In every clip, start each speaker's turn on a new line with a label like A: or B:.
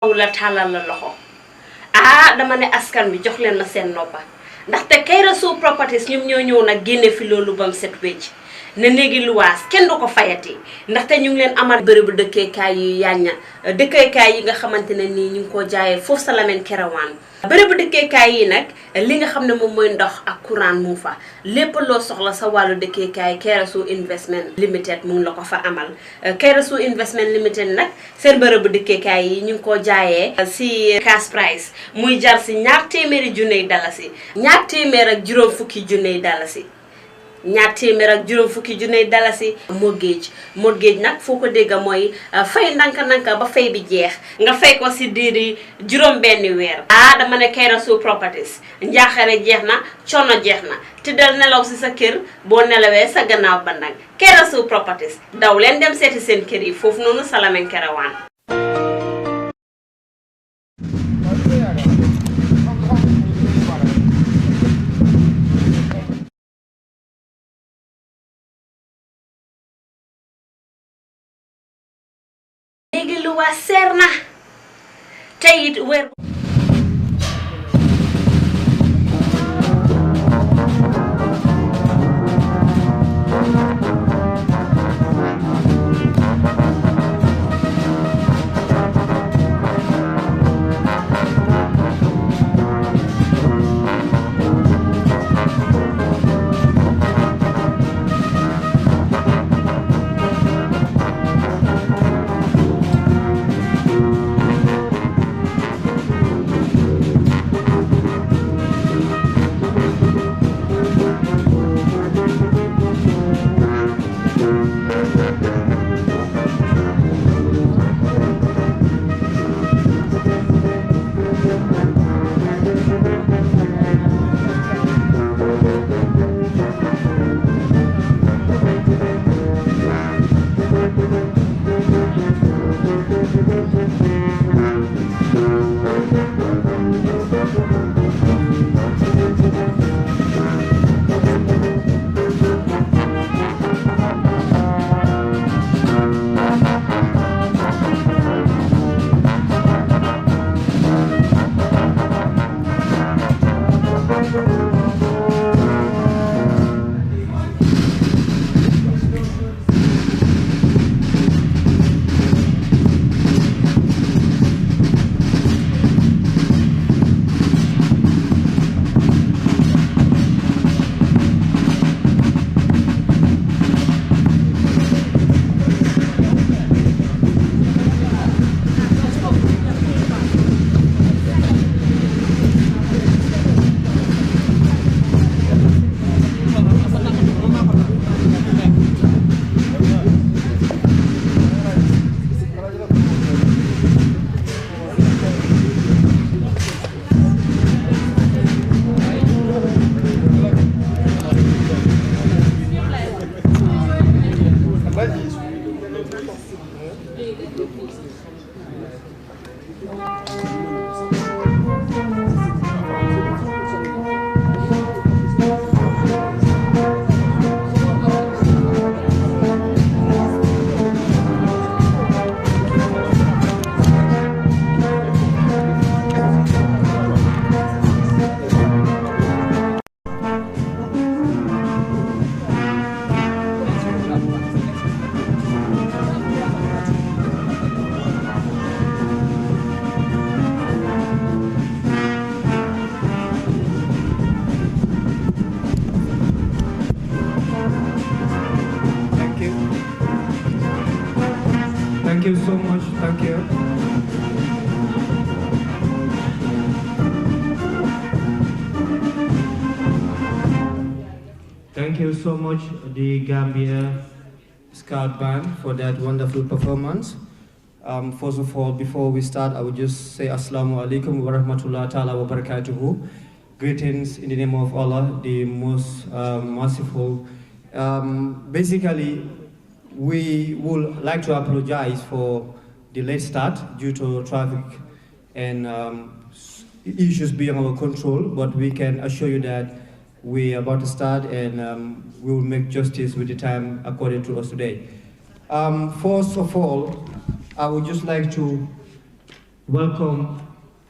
A: la talal la loxo ah dama ne askan bi jox leen ma seen noppa ndaxte Kairasuul Properties ñoom ñoo ñëw nag génne fi loolu bam set wecc ne néegi luwaas kenn du ko fayati ndaxte ñu ngi leen amal bërëbu dëkkeekaay yu yàñña dëkkeekaay yi nga xamante ne nii ñu ngi ko jaayee foofu sa Lamin Kerewan bërëbu dëkkeekaay yi nag li nga xam ne moom mooy ndox ak courant mu fa lépp loo soxla sa wàllu dëkkeekaay Kairasuul Investment Limited mu ngi la ko fa amal Kairasuul Investment Limited nag seen bërëbu dëkkeekaay yi ñu ngi ko jaayee si cash price muy jar si $200,000 dalasi $250,000 dalasi $250,000 dalasi mortgage nag foo ko dégg mooy fay nanka ba fay bi jeex nga fay ko si diiri juróom-benni weer dama ne Kairasuul Properties njaaxare jeex na coono jeex na tëddal nelaw si sa kër boo nelawee sa gannaaw ba nag Kairasuul Properties daw leen dem seeti seen kër yi foofu noonu sa Lamin Kerewan léegi lu waa seer na tey it weer
B: Thank you so much. Thank you. Thank you so much, the Gambia Scout Band, for that wonderful performance. First of all, before we start, I would just say Assalamu alaikum wa rahmatullahi ta'ala wa barakatuhu. Greetings in the name of Allah, the most merciful. Basically, we would like to apologize for the late start due to traffic and issues beyond our control, but we can assure you that we are about to start and we will make justice with the time accorded to us today. First of all, I would just like to welcome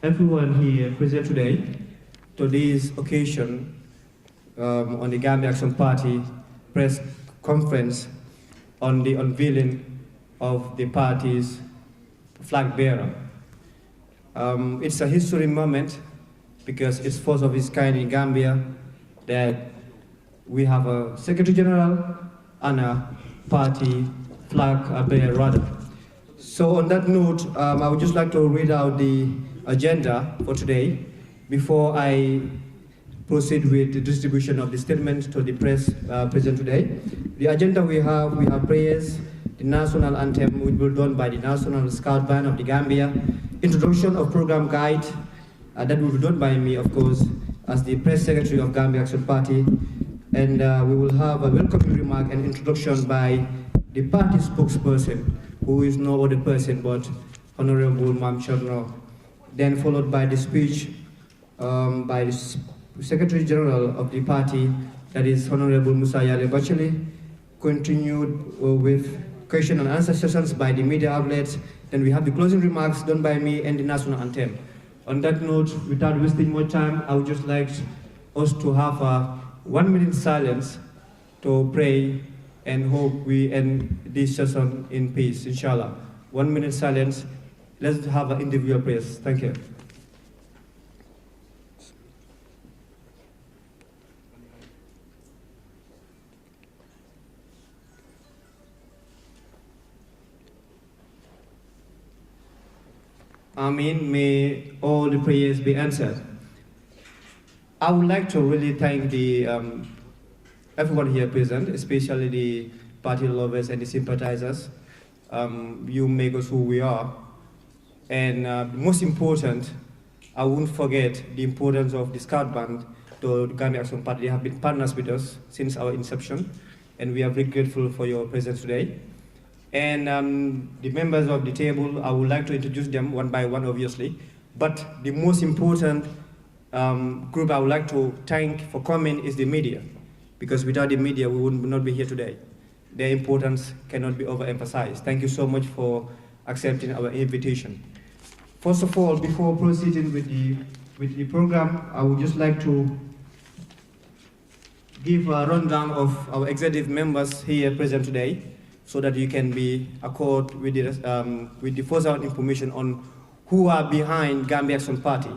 B: everyone here present today to this occasion on the Gambia Action Party press conference on the unveiling of the party's flag bearer. It's a history moment because it's first of its kind in Gambia that we have a Secretary General and a party flag bearer rather. So on that note, I would just like to read out the agenda for today before I proceed with the distribution of the statement to the press present today. The agenda we have prayers, the national anthem which will be done by the National Scout Band of the Gambia, introduction of program guide that will be done by me, of course, as the press secretary of Gambia Action Party, and we will have a welcoming remark and introduction by the party spokesperson, who is no other person but Honorable Mam Cherno, then followed by the speech by the Secretary General of the party, that is Honorable Musa Batchilly, continued with question and answer sessions by the media outlets. Then we have the closing remarks done by me and the national anthem. On that note, without wasting more time, I would just like us to have a 1 minute silence to pray and hope we end this session in peace, inshallah. 1 minute silence. Let's have an individual prayers. Thank you. Amen. May all the prayers be answered. I would like to really thank the everyone here present, especially the party lovers and the sympathizers. You make us who we are. And most important, I won't forget the importance of the Scout Band to the Gambia Action Party. They have been partners with us since our inception, and we are very grateful for your presence today. And the members of the table, I would like to introduce them one by one, obviously. But the most important group I would like to thank for coming is the media, because without the media, we would not be here today. Their importance cannot be overemphasized. Thank you so much for accepting our invitation. First of all, before proceeding with the program, I would just like to give a rundown of our executive members here present today, so that you can be accord with the first-hand information on who are behind Gambia Action Party.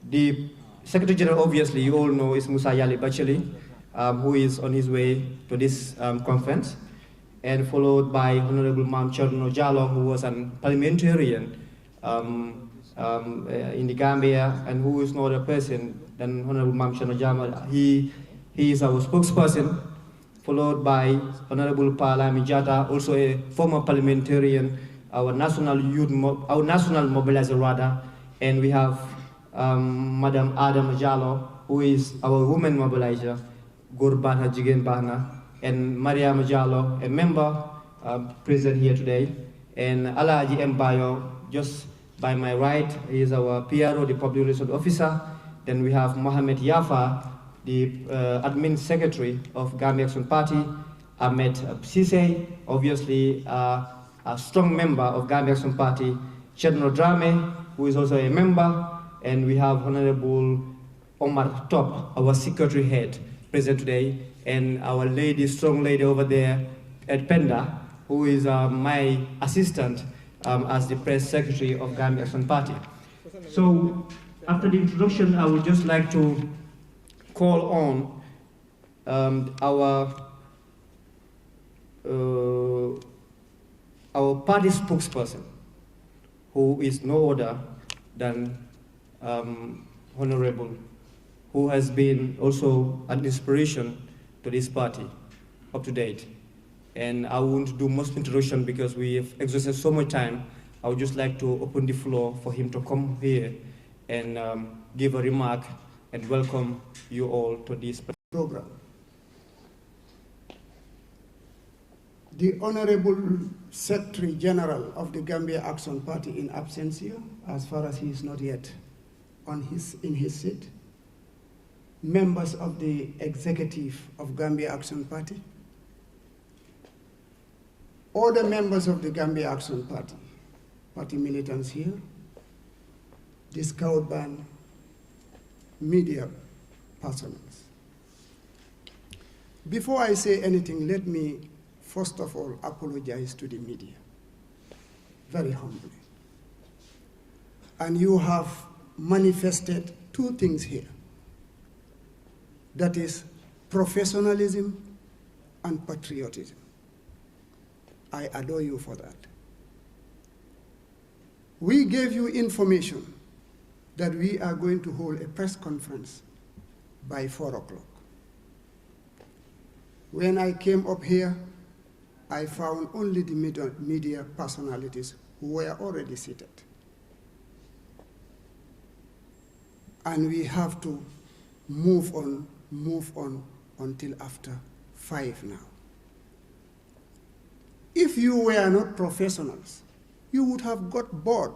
B: The Secretary General, obviously, you all know, is Musa Batchilly, who is on his way to this conference, and followed by Honorable Mam Cherno Jallo, who was a parliamentarian in the Gambia, and who is no other person than Honorable Mam Cherno Jallo. He is our spokesperson, followed by Honorable Palami Jata, also a former parliamentarian, our national mobilizer rather, and we have Madam Adam Jallo, who is our women mobilizer, Gurbana Jigen Bahna, and Maria Jallo, a member present here today, and Alaji Mbayo, just by my right, he is our PRO, the Public Relations Officer. Then we have Mohamed Yafa, the admin secretary of Gambia Action Party, Ahmed Sise, obviously a strong member of Gambia Action Party, Chedno Drame, who is also a member, and we have Honorable Omar Top, our secretary head, present today, and our lady, strong lady over there, Ed Penda, who is my assistant as the press secretary of Gambia Action Party. So after the introduction, I would just like to call on our party spokesperson, who is no other than Honorable, who has been also an inspiration to this party up to date. And I won't do much introduction because we have exhausted so much time. I would just like to open the floor for him to come here and give a remark and welcome you all to this
C: program. The Honorable Secretary General of the Gambia Action Party in absentia, as far as he is not yet in his seat, members of the executive of Gambia Action Party, all the members of the Gambia Action Party, party militants here, the Scout Band media personnel. Before I say anything, let me first of all apologize to the media, very humbly. And you have manifested two things here. That is professionalism and patriotism. I adore you for that. We gave you information that we are going to hold a press conference by 4 o'clock. When I came up here, I found only the media personalities who were already seated. And we have to move on until after 5 now. If you were not professionals, you would have got bored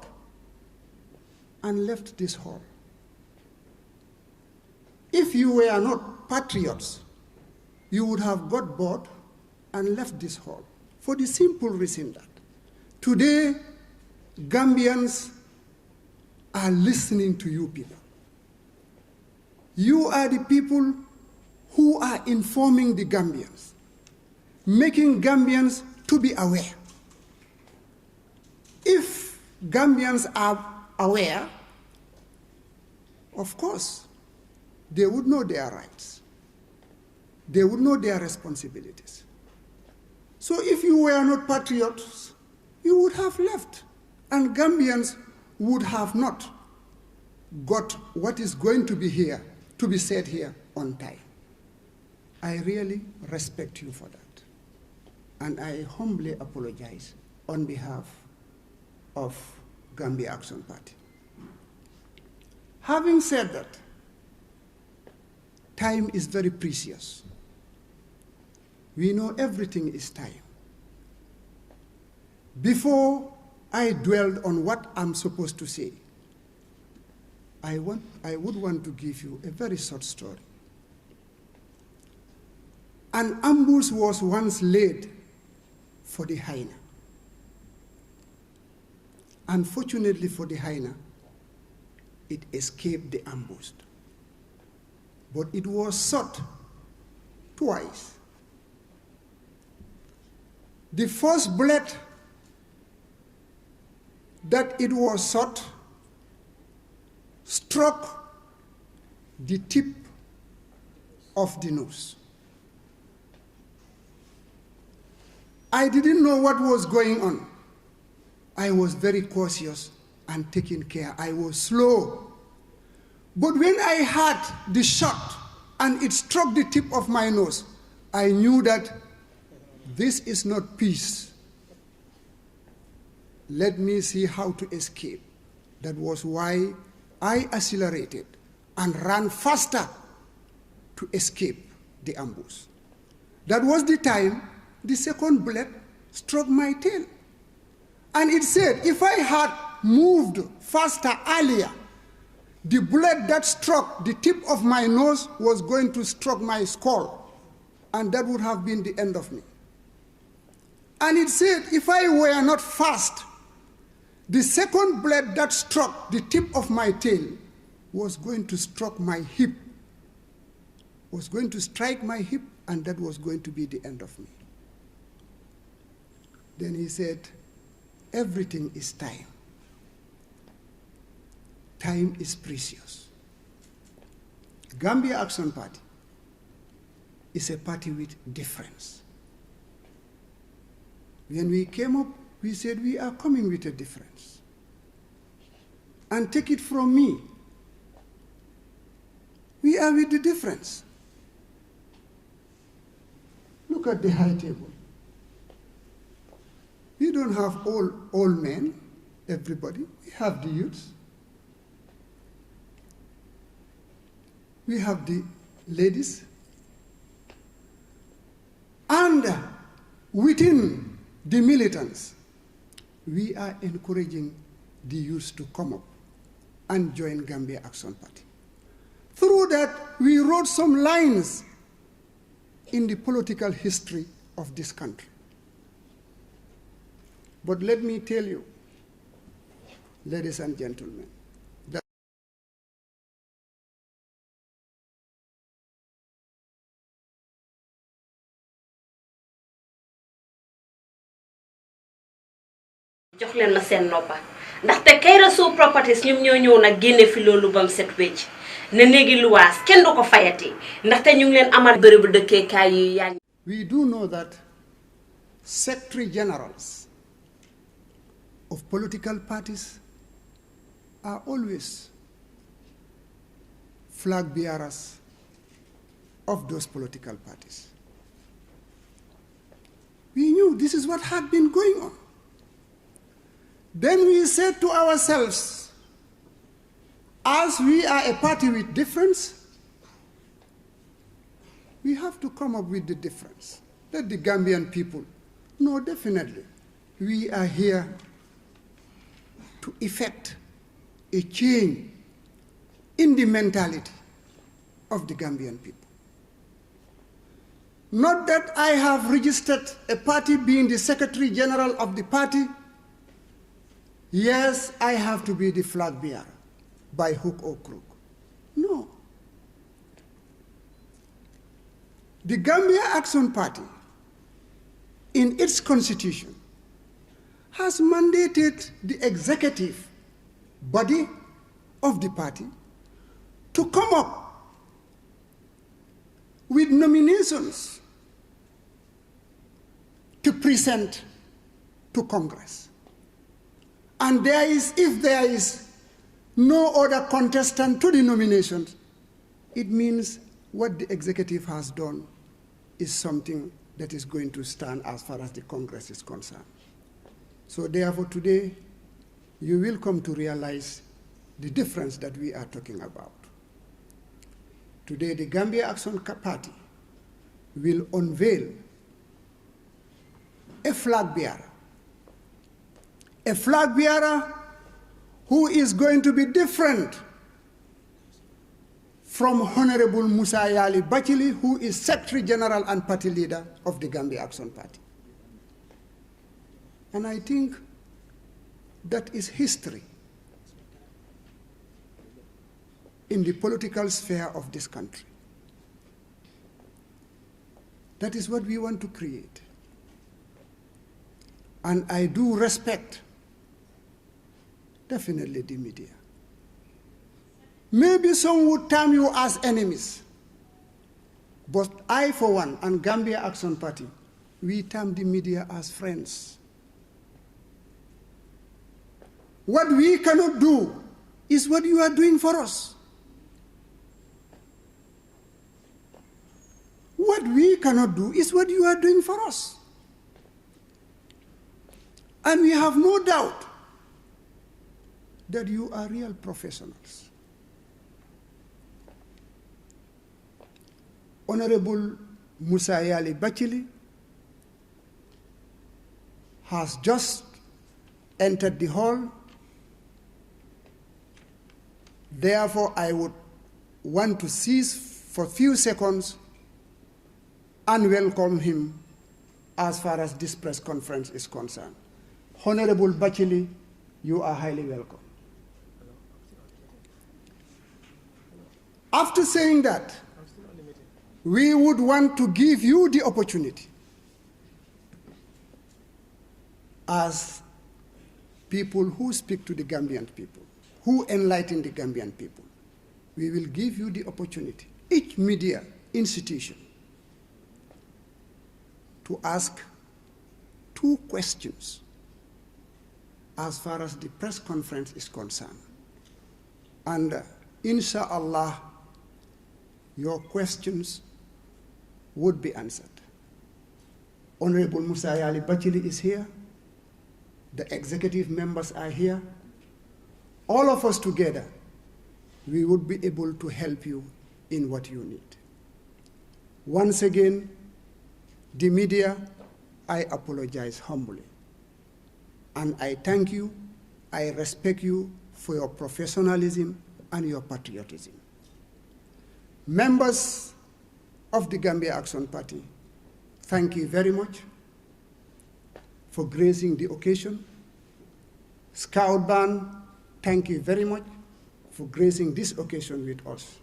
C: and left this hall. If you were not patriots, you would have got bored and left this hall for the simple reason that today Gambians are listening to you people. You are the people who are informing the Gambians, making Gambians to be aware. If Gambians are aware, of course, they would know their rights. They would know their responsibilities. So if you were not patriots, you would have left, and Gambians would have not got what is going to be here, to be said here on time. I really respect you for that, and I humbly apologize on behalf of Gambia Action Party. Having said that, time is very precious. We know everything is time. Before I dwelled on what I'm supposed to say, I would want to give you a very short story. An ambush was once laid for the hyena. Unfortunately for the hyena, it escaped the ambush. But it was shot twice. The first bullet that it was shot struck the tip of the nose. I didn't know what was going on. I was very cautious and taking care. I was slow. But when I heard the shot and it struck the tip of my nose, I knew that this is not peace. Let me see how to escape. That was why I accelerated and ran faster to escape the ambush. That was the time the second bullet struck my tail. And it said, if I had moved faster earlier, the bullet that struck the tip of my nose was going to struck my skull, and that would have been the end of me. And it said, if I were not fast, the second bullet that struck the tip of my tail was going to struck my hip, was going to strike my hip, and that was going to be the end of me. Then he said, everything is time. Time is precious. Gambia Action Party is a party with difference. When we came up, we said we are coming with a difference. And take it from me, we are with the difference. Look at the high table. We don't have all men, everybody. We have the youths. We have the ladies. And within the militants, we are encouraging the youth to come up and join Gambia Action Party. Through that, we wrote some lines in the political history of this country. But let me tell you, ladies and gentlemen,
A: leen ma seen noppa ndaxte Clarifies Properties ñoom ñoo ñëw nag génne fi loolu bam set wecc ne néegi luwaas kenn du ko fayati ndaxte ñu ngi leen amal bërëbu dëkkeekaay yi yaa.
C: We do know that secretary generals of political parties are always flag bearers of those political parties. We knew this is what had been going on. Then we said to ourselves, as we are a party with difference, we have to come up with the difference. Let the Gambian people know definitely we are here to effect a change in the mentality of the Gambian people. Not that I have registered a party being the Secretary General of the party. Yes, I have to be the flag bearer by hook or crook. No. The Gambia Action Party, in its constitution, has mandated the executive body of the party to come up with nominations to present to Congress. And if there is no other contestant to the nominations, it means what the executive has done is something that is going to stand as far as the Congress is concerned. So therefore today, you will come to realize the difference that we are talking about. Today, the Gambia Action Party will unveil a flag bearer who is going to be different from Honorable Musa Batchilly, who is Secretary General and Party Leader of the Gambia Action Party. And I think that is history in the political sphere of this country. That is what we want to create. And I do respect definitely the media. Maybe some would term you as enemies, but I, for one, and Gambia Action Party, we term the media as friends. What we cannot do is what you are doing for us. What we cannot do is what you are doing for us. And we have no doubt that you are real professionals. Honorable Musa Batchilly has just entered the hall. Therefore, I would want to cease for a few seconds and welcome him as far as this press conference is concerned. Honorable Batchilly, you are highly welcome. After saying that, we would want to give you the opportunity as people who speak to the Gambian people, who enlighten the Gambian people. We will give you the opportunity, each media institution, to ask 2 questions as far as the press conference is concerned. And inshallah, your questions would be answered. Honorable Musa Batchilly is here. The executive members are here. All of us together, we would be able to help you in what you need. Once again, the media, I apologize humbly. And I thank you, I respect you for your professionalism and your patriotism. Members of the Gambia Action Party, thank you very much for gracing the occasion. Scout Band, thank you very much for gracing this occasion with us.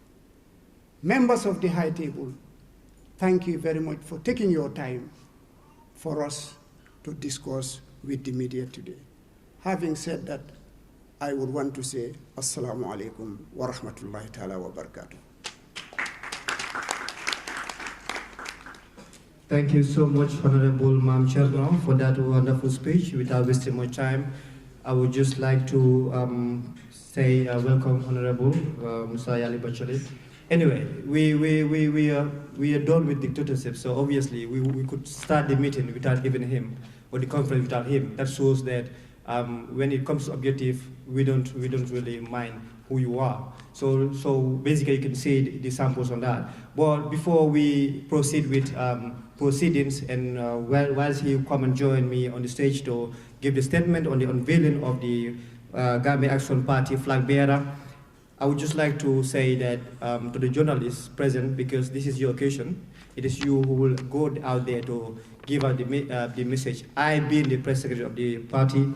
C: Members of the High Table, thank you very much for taking your time for us to discuss with the media today. Having said that, I would want to say Assalamu alaikum wa rahmatullahi ta'ala wa barakatuh.
B: Thank you so much, Honorable Mam Cherno, for that wonderful speech. Without wasting more time, I would just like to say welcome, Honorable Musa Batchilly. Anyway, we are done with dictatorship, so obviously we could start the meeting without even him, or the conference without him. That shows that when it comes to objective, we don't really mind who you are. So basically, you can see the samples on that. But before we proceed with proceedings, and whilst he come and join me on the stage to give the statement on the unveiling of the Gambia Action Party flag bearer, I would just like to say that to the journalists present, because this is your occasion, it is you who will go out there to give out the message. I, being the press secretary of the party,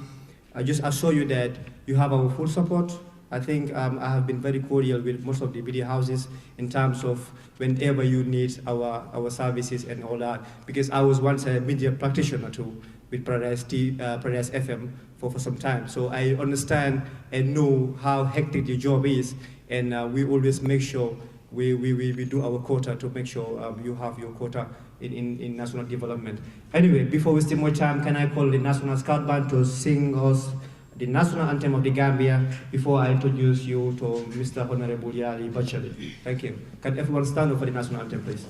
B: I just assure you that you have our full support. I think I have been very cordial with most of the media houses in terms of whenever you need our services and all that, because I was once a media practitioner too with Paradise FM for some time. So I understand and know how hectic the job is, and we always make sure we do our quota to make sure you have your quota in national development. Anyway, before we wasting more time, can I call the National Scout Band to sing us the national anthem of the Gambia before I introduce you to Mr. Honorable Yali Batchilly. Thank you. Can everyone stand up for the national anthem, please?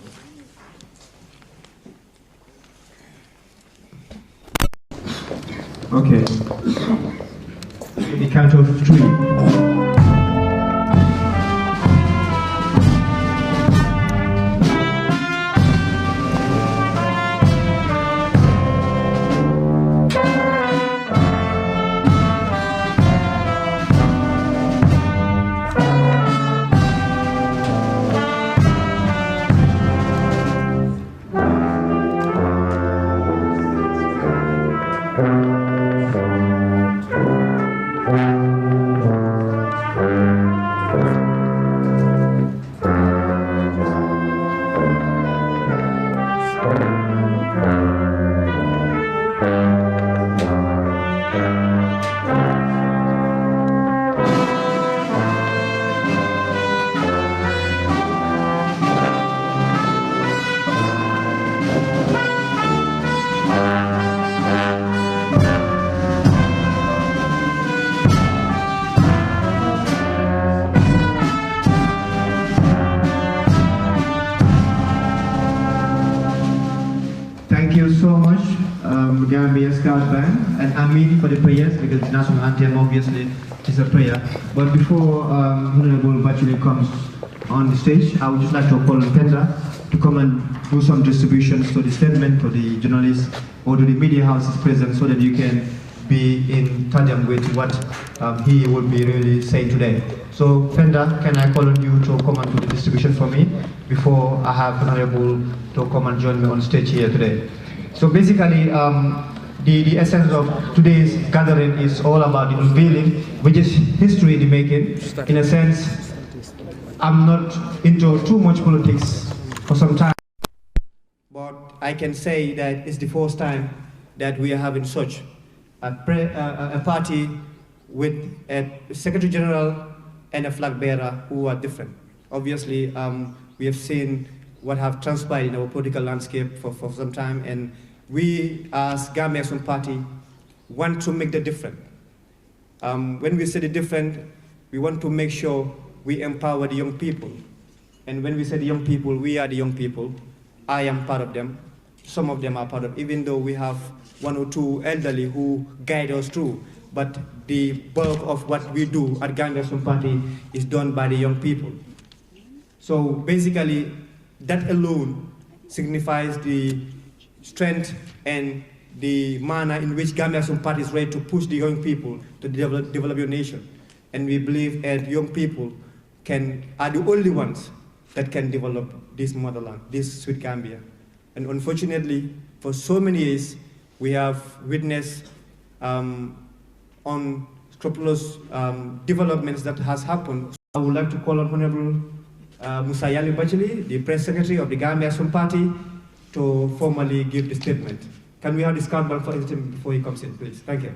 B: Okay. In the count of 3. Gambia Scout Band, and Amin for the prayers, because the national anthem obviously is a prayer. But before Honorable Batchilly comes on the stage, I would just like to call on Penda to come and do some distributions to the statement to the journalists or to the media houses present, so that you can be in tandem with what he will be really saying today. So Penda, can I call on you to come and do the distribution for me before I have Honorable to come and join me on stage here today? So basically, the essence of today's gathering is all about the unveiling, which is history in the making. In a sense, I'm not into too much politics for some time, but I can say that it's the first time that we are having such a party with a Secretary General and a flag bearer who are different. Obviously, we have seen what have transpired in our political landscape for some time, and we as Gambia Action Party want to make the difference. When we say the different, we want to make sure we empower the young people. And when we say the young people, we are the young people. I am part of them. Some of them are part of, even though we have 1 or 2 elderly who guide us through. But the bulk of what we do at Gambia Action Party is done by the young people. So basically, that alone signifies the strength and the manner in which Gambia Action Party is ready to push the young people to develop your nation. And we believe that young people are the only ones that can develop this motherland, this sweet Gambia. And unfortunately, for so many years, we have witnessed unscrupulous developments that has happened. I would like to call on Honorable Musa Batchilly, the Press Secretary of the Gambia Action Party, to formally give the statement. Can we have the Scout Band for him before he comes in, please? Thank you.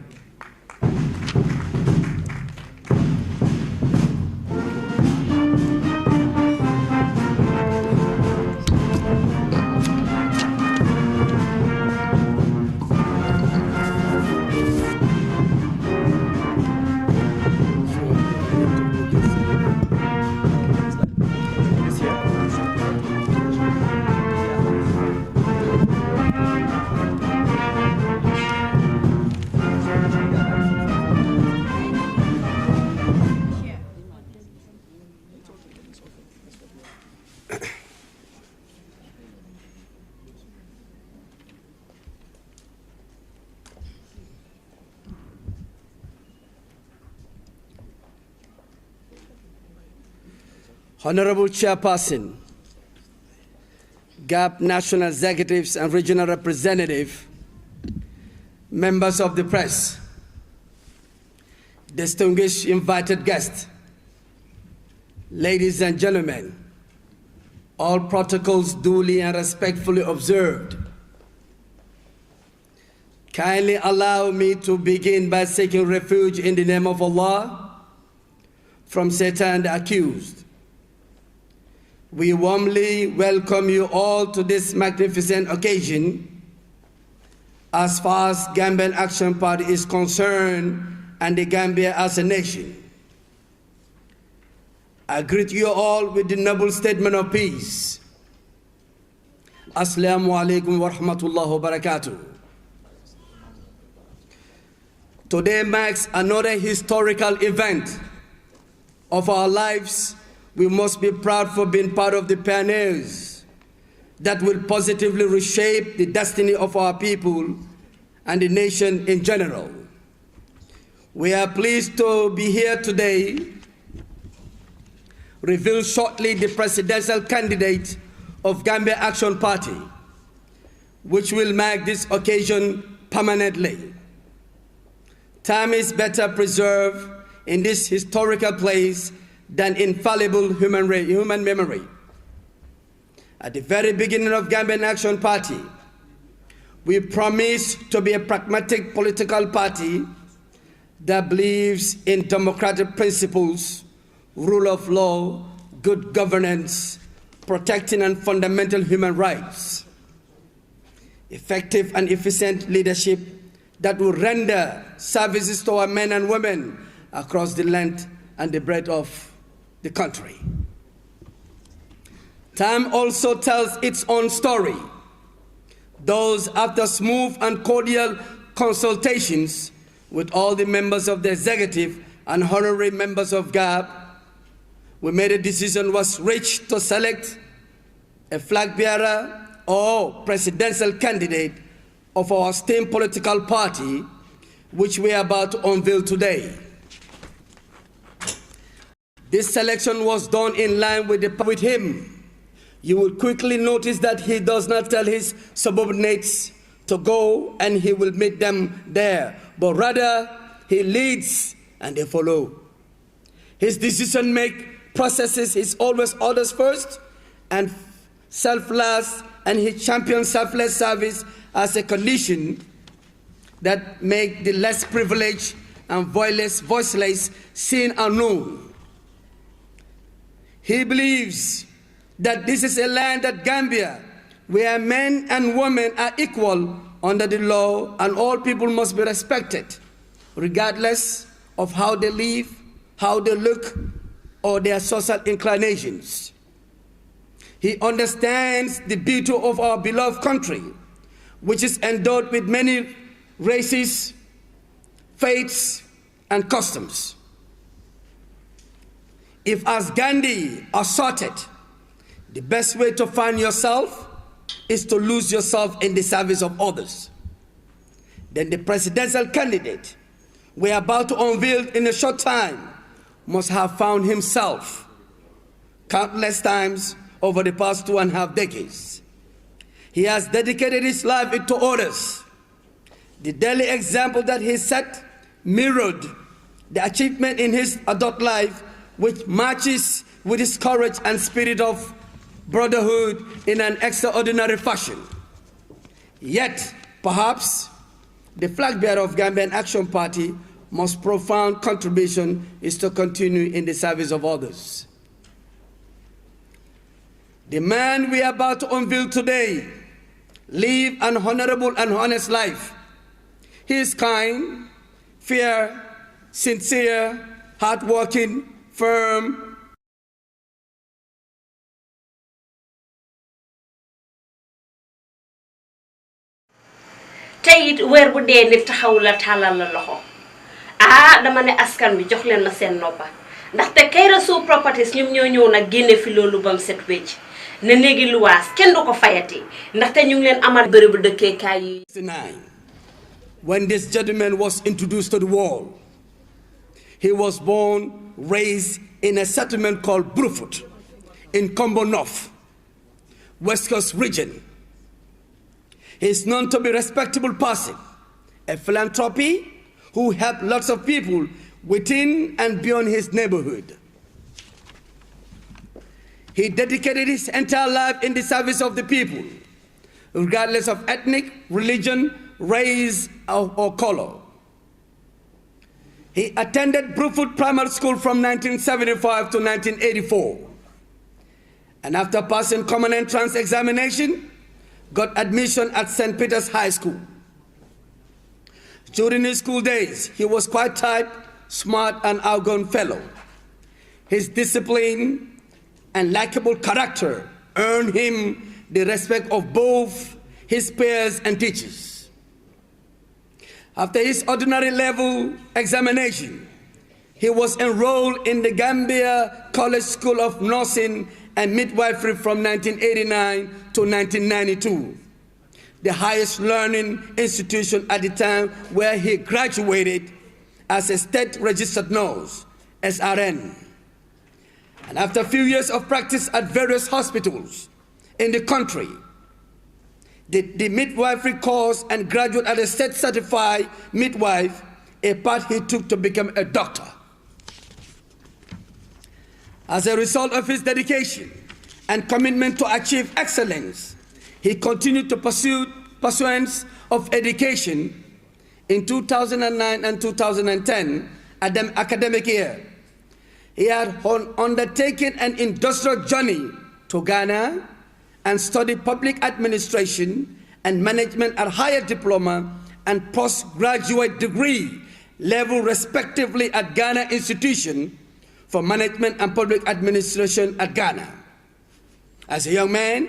D: Honorable Chairperson, GAP National Executives and Regional Representative, members of the press, distinguished invited guests, ladies and gentlemen, all protocols duly and respectfully observed. Kindly allow me to begin by seeking refuge in the name of Allah from Satan the accused. We warmly welcome you all to this magnificent occasion. As far as Gambian Action Party is concerned and the Gambia as a nation, I greet you all with the noble statement of peace. Assalamu alaikum wa rahmatullahi wa barakatuh. Today marks another historical event of our lives. We must be proud for being part of the pioneers that will positively reshape the destiny of our people and the nation in general. We are pleased to be here today, reveal shortly the presidential candidate of Gambia Action Party, which will mark this occasion permanently. Time is better preserved in this historical place than infallible human memory. At the very beginning of Gambian Action Party, we promised to be a pragmatic political party that believes in democratic principles, rule of law, good governance, protecting and fundamental human rights, effective and efficient leadership that will render services to our men and women across the length and the breadth of the country. Time also tells its own story. Those after smooth and cordial consultations with all the members of the executive and honorary members of GAP, we made a decision was reached to select a flag bearer or presidential candidate of our esteemed political party, which we are about to unveil today. This selection was done in line with him. You will quickly notice that he does not tell his subordinates to go and he will meet them there, but rather he leads and they follow. His decision-making processes is always others first and self last, and he champions selfless service as a condition that make the less privileged and voiceless seen and known. He believes that this is a land, that Gambia, where men and women are equal under the law and all people must be respected, regardless of how they live, how they look, or their social inclinations. He understands the beauty of our beloved country, which is endowed with many races, faiths, and customs. If, as Gandhi asserted, the best way to find yourself is to lose yourself in the service of others, then the presidential candidate we are about to unveil in a short time must have found himself countless times over the past 2.5 decades. He has dedicated his life to others. The daily example that he set mirrored the achievement in his adult life, which matches with his courage and spirit of brotherhood in an extraordinary fashion. Yet, perhaps, the flag bearer of Gambian Action Party most profound contribution is to continue in the service of others. The man we are about to unveil today lived an honorable and honest life. He is kind, fair, sincere, hardworking, firm,
A: tey it weer bu dee nit taxaw la tàllal la loxo dama ne askan bi jox leen ma seen noppa ndaxte Clarifies Properties ñoom ñoo ñëw nag génne fi loolu bam set wecc ne néegi luwaas kenn du ko fayati ndaxte ñu ngi leen amal bërëbu dëkkeekaay yi.
D: When this gentleman was introduced to the world, he was born, raised in a settlement called Brufut in Combo North, West Coast region. He is known to be a respectable person, a philanthropy who helped lots of people within and beyond his neighborhood. He dedicated his entire life in the service of the people, regardless of ethnic, religion, race, or color. He attended Brufut Primary School from 1975 to 1984. And after passing common entrance examination, got admission at St. Peter's High School. During his school days, he was quite tight, smart, and outgoing fellow. His discipline and likable character earned him the respect of both his peers and teachers. After his ordinary level examination, he was enrolled in the Gambia College School of Nursing and Midwifery from 1989 to 1992, the highest learning institution at the time, where he graduated as a state registered nurse, SRN. And after a few years of practice at various hospitals in the country, the midwifery course and graduate as a state certified midwife, a path he took to become a doctor. As a result of his dedication and commitment to achieve excellence, he continued to pursuance of education. In 2009 and 2010 academic year, he had undertaken an industrial journey to Ghana and studied public administration and management at higher diploma and postgraduate degree level respectively at Ghana Institution for Management and Public Administration at Ghana. As a young man,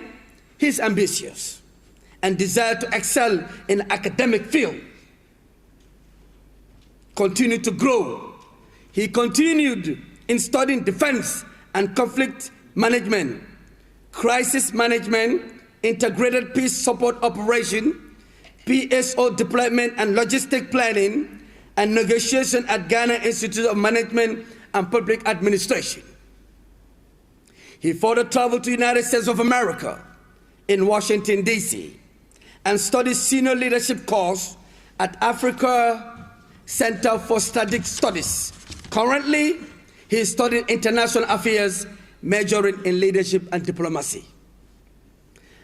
D: he's ambitious and desired to excel in the academic field. Continued to grow. He continued in studying defense and conflict management, crisis management, integrated peace support operation, PSO deployment and logistic planning, and negotiation at Ghana Institute of Management and Public Administration. He further traveled to the United States of America in Washington, D.C., and studied senior leadership course at Africa Center for Strategic Studies. Currently, he is studying international affairs, majoring in leadership and diplomacy.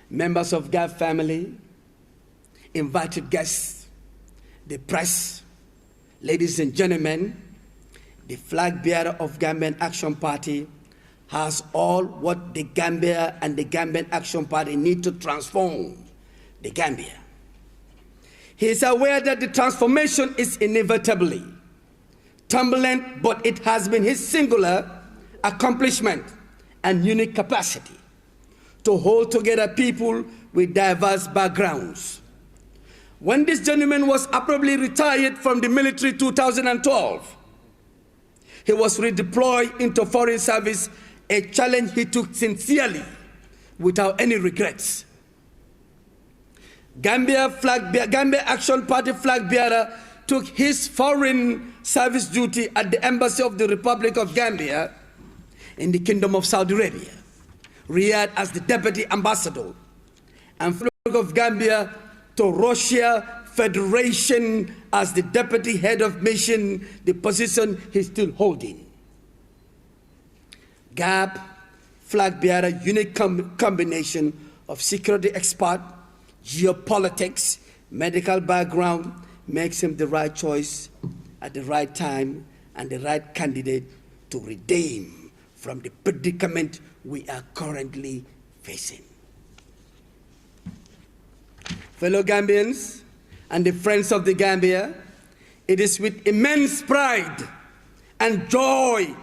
D: Members of GAF family, invited guests, the press, ladies and gentlemen, the flag bearer of Gambian Action Party has all what the Gambia and the Gambian Action Party need to transform the Gambia. He is aware that the transformation is inevitably turbulent, but it has been his singular accomplishment and unique capacity to hold together people with diverse backgrounds. When this gentleman was abruptly retired from the military in 2012, he was redeployed into foreign service, a challenge he took sincerely without any regrets. Gambia Action Party flag bearer took his foreign service duty at the Embassy of the Republic of Gambia in the Kingdom of Saudi Arabia, Riyadh as the Deputy Ambassador, and flag of Gambia to Russia Federation as the Deputy Head of Mission, the position he's still holding. GAP flag bearer, unique combination of security expert, geopolitics, medical background, makes him the right choice at the right time and the right candidate to redeem from the predicament we are currently facing. Fellow Gambians and the friends of the Gambia, it is with immense pride and joy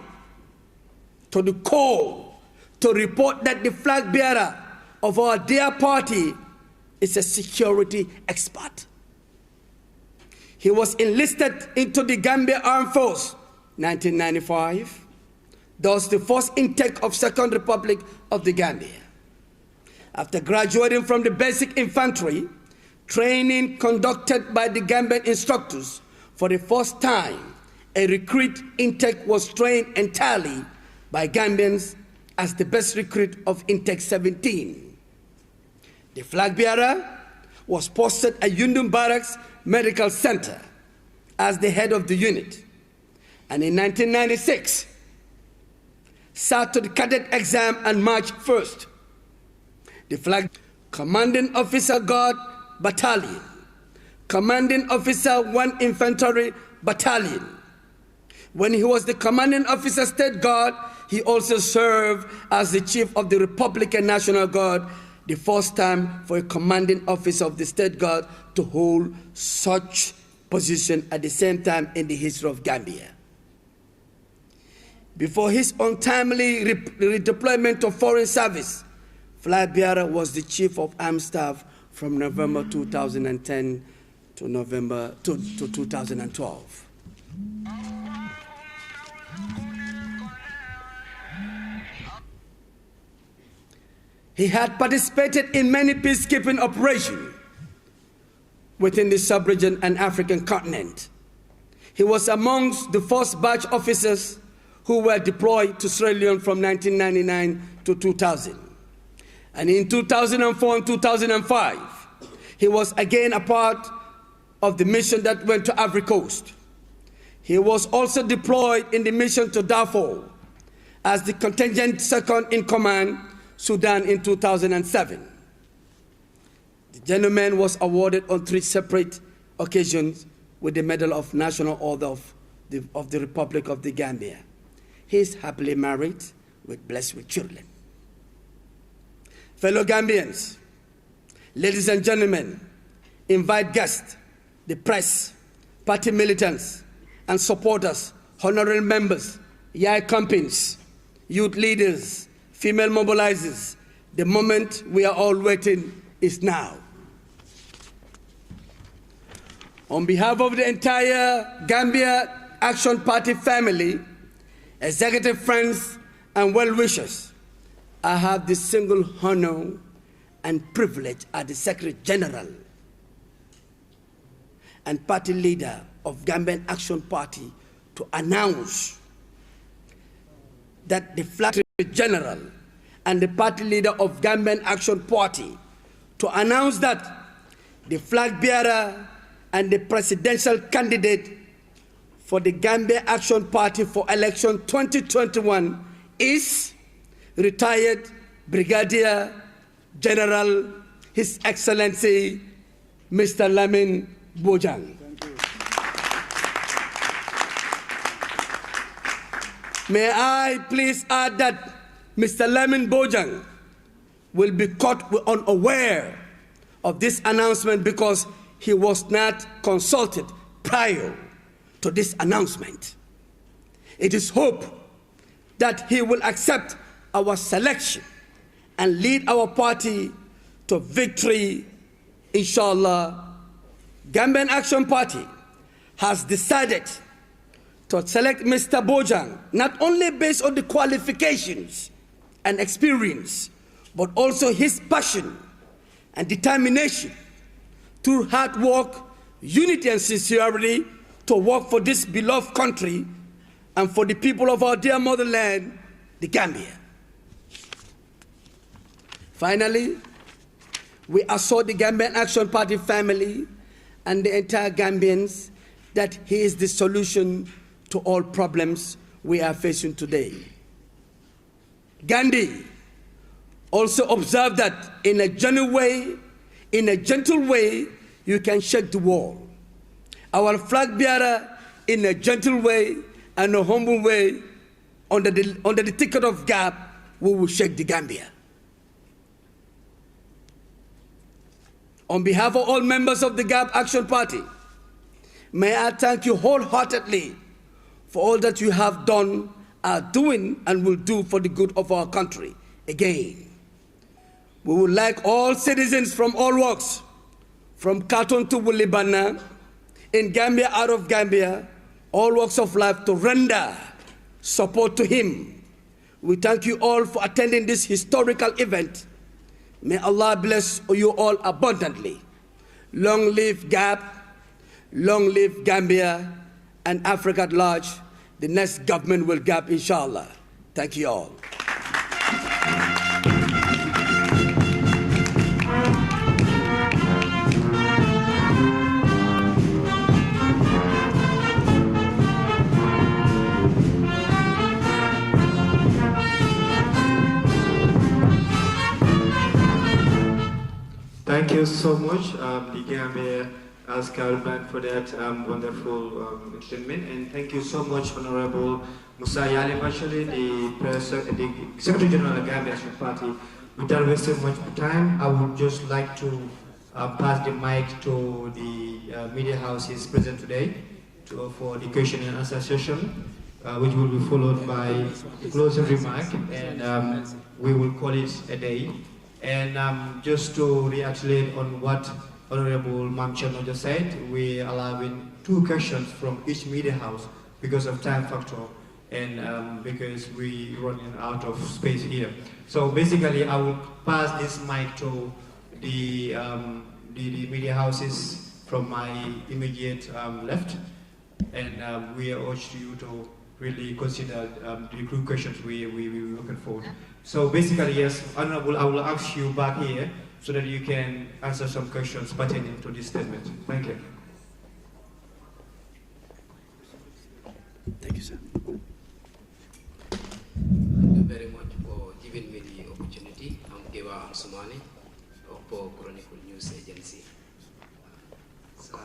D: to the core to report that the flag bearer of our dear party is a security expert. He was enlisted into the Gambia Armed Force 1995, thus the first intake of Second Republic of the Gambia. After graduating from the basic infantry, training conducted by the Gambian instructors, for the first time, a recruit intake was trained entirely by Gambians as the best recruit of intake 17. The flag bearer was posted at Yundum Barracks Medical Center as the head of the unit, and in 1996, sat to the cadet exam on March 1st. The flag Commanding Officer Guard Battalion, Commanding Officer 1 Infantry Battalion. When he was the Commanding Officer State Guard, he also served as the Chief of the Republican National Guard, the first time for a Commanding Officer of the State Guard to hold such position at the same time in the history of Gambia. Before his untimely redeployment to foreign service, flag bearer was the Chief of Armed Staff from November 2010 to November 2012. He had participated in many peacekeeping operations within the sub-region and African continent. He was amongst the first batch officers who were deployed to Sierra Leone from 1999 to 2000. And in 2004 and 2005, he was again a part of the mission that went to Ivory Coast. He was also deployed in the mission to Darfur as the contingent second in command, Sudan, in 2007. The gentleman was awarded on 3 separate occasions with the Medal of National Order of the Republic of the Gambia. He is happily married, blessed with children. Fellow Gambians, ladies and gentlemen, invite guests, the press, party militants, and supporters, honorary members, YAI companies, youth leaders, female mobilizers. The moment we are all waiting is now. On behalf of the entire Gambia Action Party family, executive friends, and well-wishers, I have the single honor and privilege as the Secretary General and party leader of Gambian Action Party to announce that the Secretary General and the party leader of Gambian Action Party to announce that the flag bearer and the presidential candidate for the Gambia Action Party for election 2021 is retired Brigadier General His Excellency Mr. Lamin Bojang. May I please add that Mr. Lamin Bojang will be caught unaware of this announcement because he was not consulted prior to this announcement. It is hope that he will accept our selection and lead our party to victory, inshallah. Gambian Action Party has decided to select Mr. Bojang not only based on the qualifications and experience, but also his passion and determination through hard work, unity and sincerity to work for this beloved country and for the people of our dear motherland, the Gambia. Finally, we assure the Gambian Action Party family and the entire Gambians that he is the solution to all problems we are facing today. Gandhi also observed that in a gentle way, you can shake the wall. Our flag bearer in a gentle way and a humble way, under the ticket of GAP, we will shake the Gambia. On behalf of all members of the GAP Action Party, may I thank you wholeheartedly for all that you have done, are doing, and will do for the good of our country. Again, we would like all citizens from all walks, from Khartoum to Wulibana, in Gambia, out of Gambia, all walks of life, to render support to him. We thank you all for attending this historical event. May Allah bless you all abundantly. Long live GAP, long live Gambia, and Africa at large. The next government will GAP, inshallah. Thank you all.
B: Thank you so much, the Gambia Scout Band, for that wonderful statement, and thank you so much, Honorable Musa Batchilly, the Secretary General of the Gambia Action Party. Without wasting much time, I would just like to pass the mic to the media houses present today for the question and answer session, which will be followed by a closing remark, and we will call it a day. And just to reiterate on what Honorable Mam Chano just said, we are allowing 2 questions from each media house because of time factor and because we running out of space here. So basically, I will pass this mic to the media houses from my immediate left, and we urge you to really consider the group questions we're looking for. So basically, yes, Honorable, I will ask you back here so that you can answer some questions pertaining to this statement. Thank you.
D: Thank you, sir.
E: Thank you very much for giving me the opportunity. I'm Kewa Amsumani of Chronicle News Agency. So,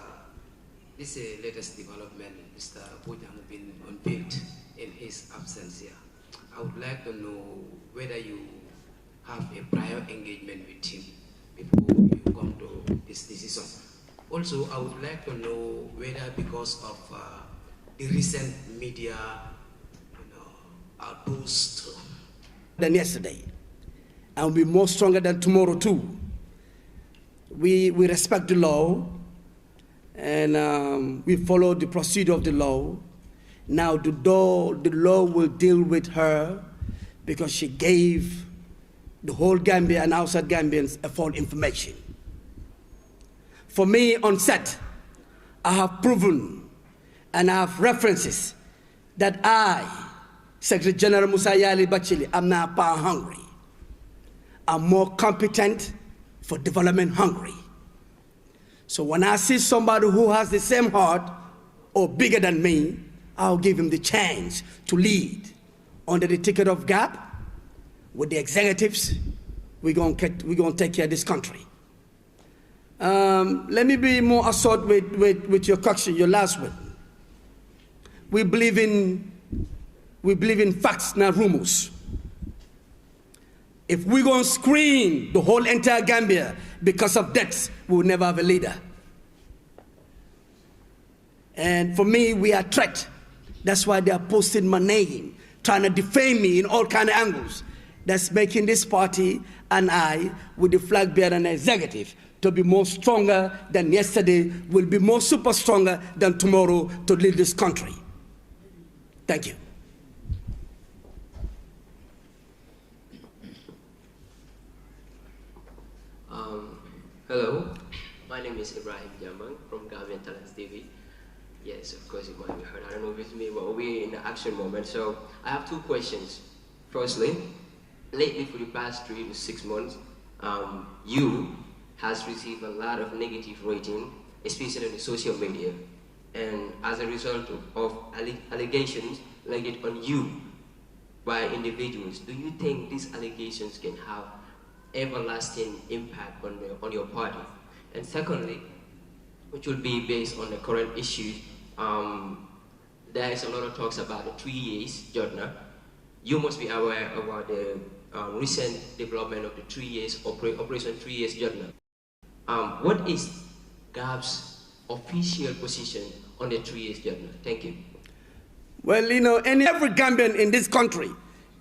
E: this is the latest development. Mr. Bujang has been unveiled in his absence here. I would like to know whether you have a prior engagement with him before you come to this decision. Also, I would like to know whether because of the recent media outburst
D: Than yesterday, and will be more stronger than tomorrow too. We respect the law, and we follow the procedure of the law. Now the law will deal with her because she gave the whole Gambia and outside Gambians a false information. For me, on set, I have proven and I have references that I, Secretary General Musa Batchilly, am not power hungry. I'm more competent for development hungry. So when I see somebody who has the same heart or bigger than me, I'll give him the chance to lead under the ticket of GAP with the executives. We're going to take care of this country. Let me be more assault with your question, your last one. We believe in facts, not rumors. If we're going to screen the whole entire Gambia because of deaths, we will never have a leader. And for me, we are a threat. That's why they are posting my name, trying to defame me in all kinds of angles. That's making this party and I, with the flag bearer and executive, to be more stronger than yesterday, will be more super stronger than tomorrow to lead this country. Thank you.
F: Hello, my name is Ibrahim Jambang from Gambian Talents TV. Yes, of course, it might be heard. I don't know if it's me, but we're in the action moment. So I have 2 questions. Firstly, lately for the past 3 to 6 months, you has received a lot of negative rating, especially on the social media. And as a result of allegations laid on you by individuals, do you think these allegations can have everlasting impact on your party? And secondly, which will be based on the current issues, there is a lot of talks about the 3 years journey. You must be aware about the recent development of the 3 years Operation 3 years journey. What is GAB's official position on the 3 years journey? Thank you.
D: Well, you know, every Gambian in this country,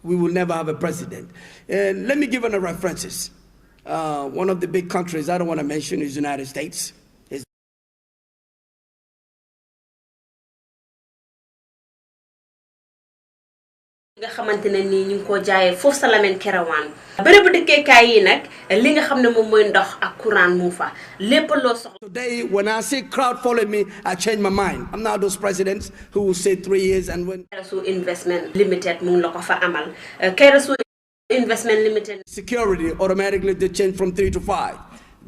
D: we will never have a president. Let me give you references. One of the big countries I don't want to mention is the United States.
A: nga xamantene ni ñu ko jaayé fofu sa Lamin Kerewan bërebu dëkke kay yi nak li nga xamne mom moy ndox ak courant mu fa lepp lo soxla.
D: Today when I see crowd follow me, I change my mind. I'm not those presidents who will say 3 years and when
A: Kayrasu Investment Limited mu la ko fa amal Kayrasu Investment Limited
D: security automatically they change from 3 to 5.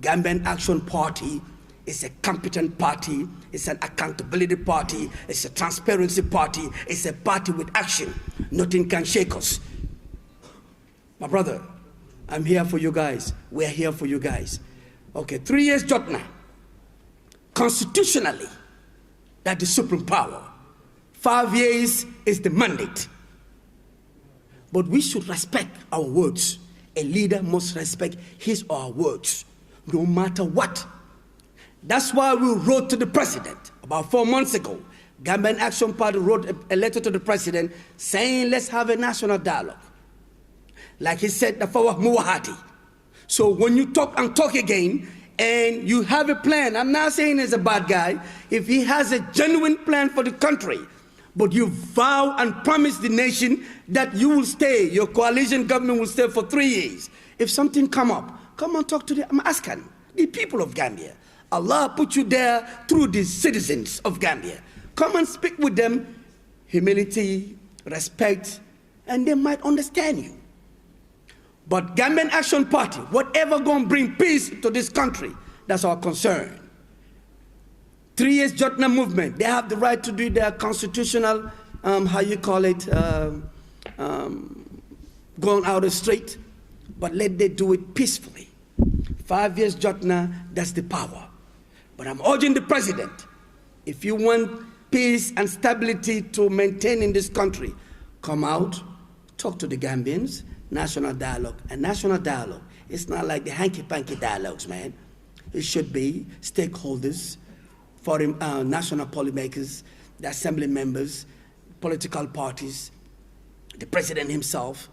D: Gambian Action Party is a competent party, it's an accountability party, it's a transparency party, it's a party with action. Nothing can shake us. My brother, I'm here for you guys. We're here for you guys. Okay, 3 years Jotna. Constitutionally, that is supreme power. 5 years is the mandate. But we should respect our words. A leader must respect his or her words, no matter what. That's why we wrote to the president about 4 months ago. Gambian Action Party wrote a letter to the president saying, let's have a national dialogue. Like he said, the Fawah Muwahati. So when you talk and talk again, and you have a plan, I'm not saying he's a bad guy, if he has a genuine plan for the country, but you vow and promise the nation that you will stay, your coalition government will stay for 3 years. If something come up, come and talk to I'm asking the people of Gambia. Allah put you there through the citizens of Gambia. Come and speak with them, humility, respect, and they might understand you. But Gambian Action Party, whatever gonna bring peace to this country, that's our concern. 3 years Jotna movement, they have the right to do their constitutional, going out the street, but let them do it peacefully. 5 years Jotna, that's the power. But I'm urging the president, if you want peace and stability to maintain in this country, come out, talk to the Gambians, national dialogue. And national dialogue, it's not like the hanky-panky dialogues, man. It should be stakeholders, foreign national policymakers, the assembly members, political parties, the president himself,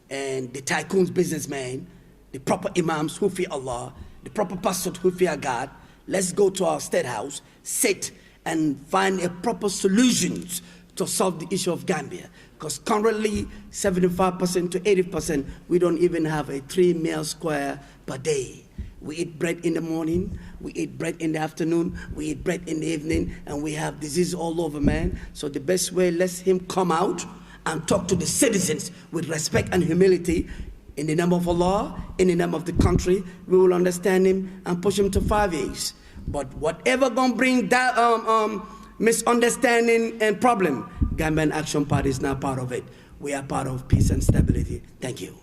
D: and the tycoons, businessmen, the proper imams who fear Allah, the proper pastors who fear God. Let's go to our state house, sit, and find a proper solutions to solve the issue of Gambia. Because currently, 75% to 80%, we don't even have a 3 meal square per day. We eat bread in the morning, we eat bread in the afternoon, we eat bread in the evening, and we have disease all over, man. So the best way, let him come out and talk to the citizens with respect and humility. In the name of Allah, in the name of the country, we will understand him and push him to 5 years. But whatever gonna bring that misunderstanding and problem, Gambian Action Party is not part of it. We are part of peace and stability. Thank you.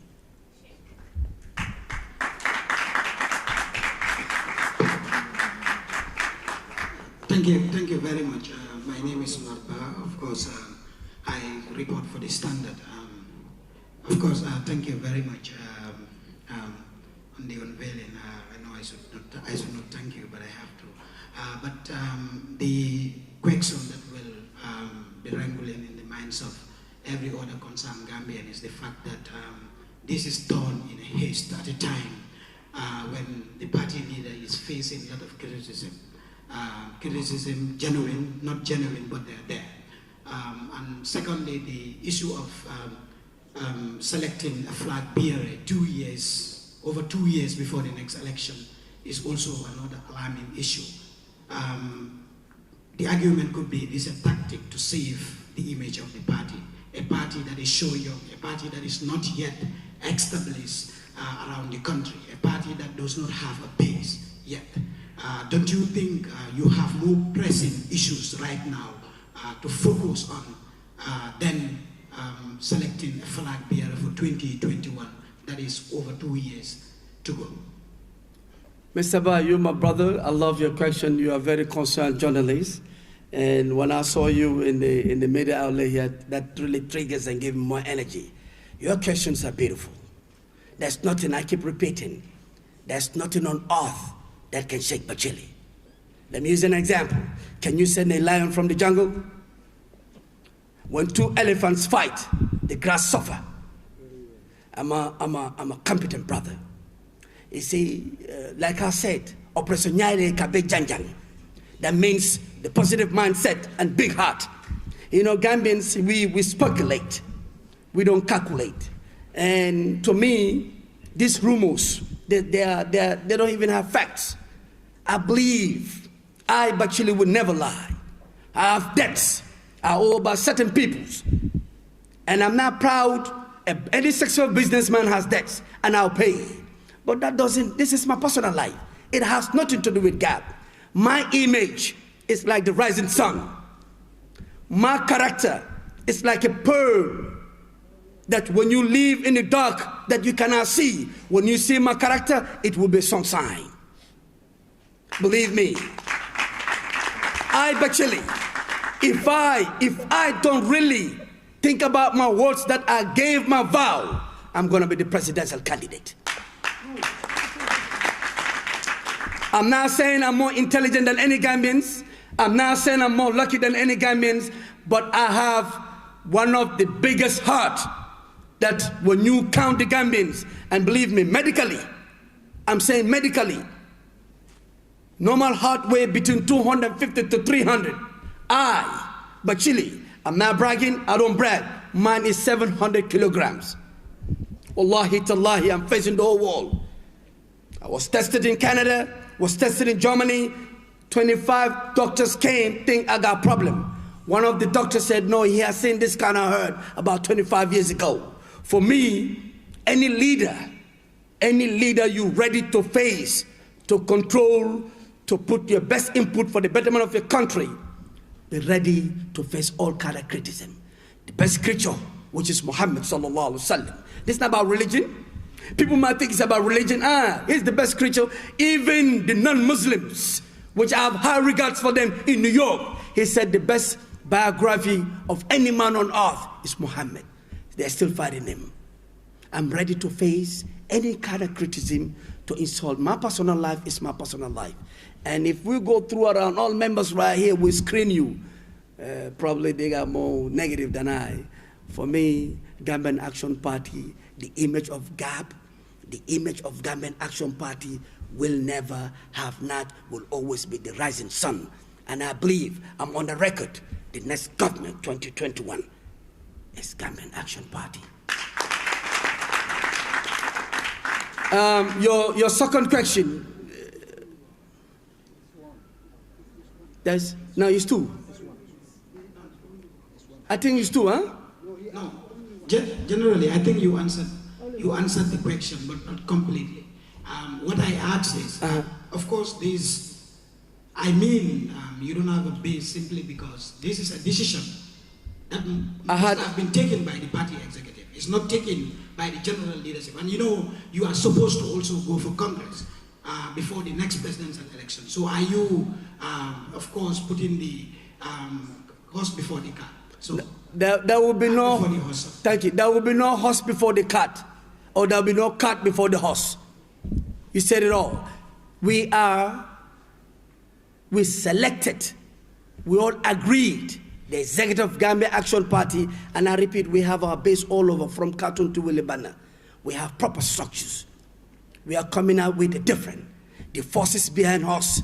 G: Thank you very much. My name is Marba. Of course, I report for the Standard. Of course, thank you very much on the unveiling. I know I should not thank you, but I have to. But the question that will be wrangling in the minds of every other concerned Gambian is the fact that this is done in a haste at a time when the party leader is facing a lot of criticism. Criticism, genuine, not genuine, but they're there. And secondly, the issue of selecting a flag bearer over 2 years before the next election is also another alarming issue. The argument could be this is a tactic to save the image of the party, a party that is so young, a party that is not yet established around the country, a party that does not have a base yet. Don't you think you have more pressing issues right now to focus on than selecting a flag bearer for 2021, that is over 2 years to go?
D: Mr. Ba, you're my brother. I love your question. You are a very concerned journalist. And when I saw you in the media outlet here, that really triggers and gives me more energy. Your questions are beautiful. There's nothing, I keep repeating, there's nothing on earth that can shake Batchilly. Let me use an example. Can you send a lion from the jungle? When two elephants fight, the grass suffer. I'm a competent brother. You see, like I said, Operation Nyaire Kabe Janjang. That means the positive mindset and big heart. You know, Gambians, we speculate. We don't calculate. And to me, these rumors, they don't even have facts. I believe Batchilly would never lie. I have debts. I owe about certain peoples. And I'm not proud. Any successful businessman has debts, and I'll pay. But that doesn't, this is my personal life. It has nothing to do with God. My image is like the rising sun. My character is like a pearl that when you live in the dark that you cannot see. When you see my character, it will be sunshine. Believe me. Batchilly, if I don't really think about my words that I gave my vow, I'm going to be the presidential candidate. I'm not saying I'm more intelligent than any Gambians. I'm not saying I'm more lucky than any Gambians, but I have one of the biggest heart that when you count the Gambians, and believe me, medically, I'm saying medically, normal heart weight between 250 to 300. Batchilly, I'm not bragging, I don't brag. Mine is 700 kilograms. Wallahi tallahi, I'm facing the whole world. I was tested in Canada, was tested in Germany. 25 doctors came, think I got a problem. One of the doctors said, no, he has seen this kind of hurt about 25 years ago. For me, any leader you ready to face, to control, to put your best input for the betterment of your country, be ready to face all kind of criticism. The best creature, which is Muhammad sallallahu alaihi wasallam. This is not about religion. People might think it's about religion. He's the best creature. Even the non-Muslims, which I have high regards for them in New York, he said the best biography of any man on earth is Muhammad. They're still fighting him. I'm ready to face any kind of criticism to insult. My personal life is my personal life. And if we go through around all members right here, we screen you. Probably they got more negative than I. For me, Gambian Action Party, the image of GAP, the image of Gambian Action Party will never have not, will always be the rising sun. And I believe, I'm on the record, the next government, 2021, is Gambian Action Party. Your second question. No, it's two. I think it's two, huh?
G: No, generally, I think you answered the question, but not completely. What I asked is, of course, you don't have a base simply because this is a decision that must have been taken by the party executive. It's not taken by the general leadership. And you know, you are supposed to also go for Congress before the next presidential election. So are you, of course, putting the horse before the cart? So
D: there will be no, thank you, there will be no horse before the cart, or there will be no cart before the horse. You said it all. We selected, we all agreed, the executive Gambia Action Party, and I repeat, we have our base all over from Khartoum to Willibana. We have proper structures. We are coming out with a different. The forces behind us,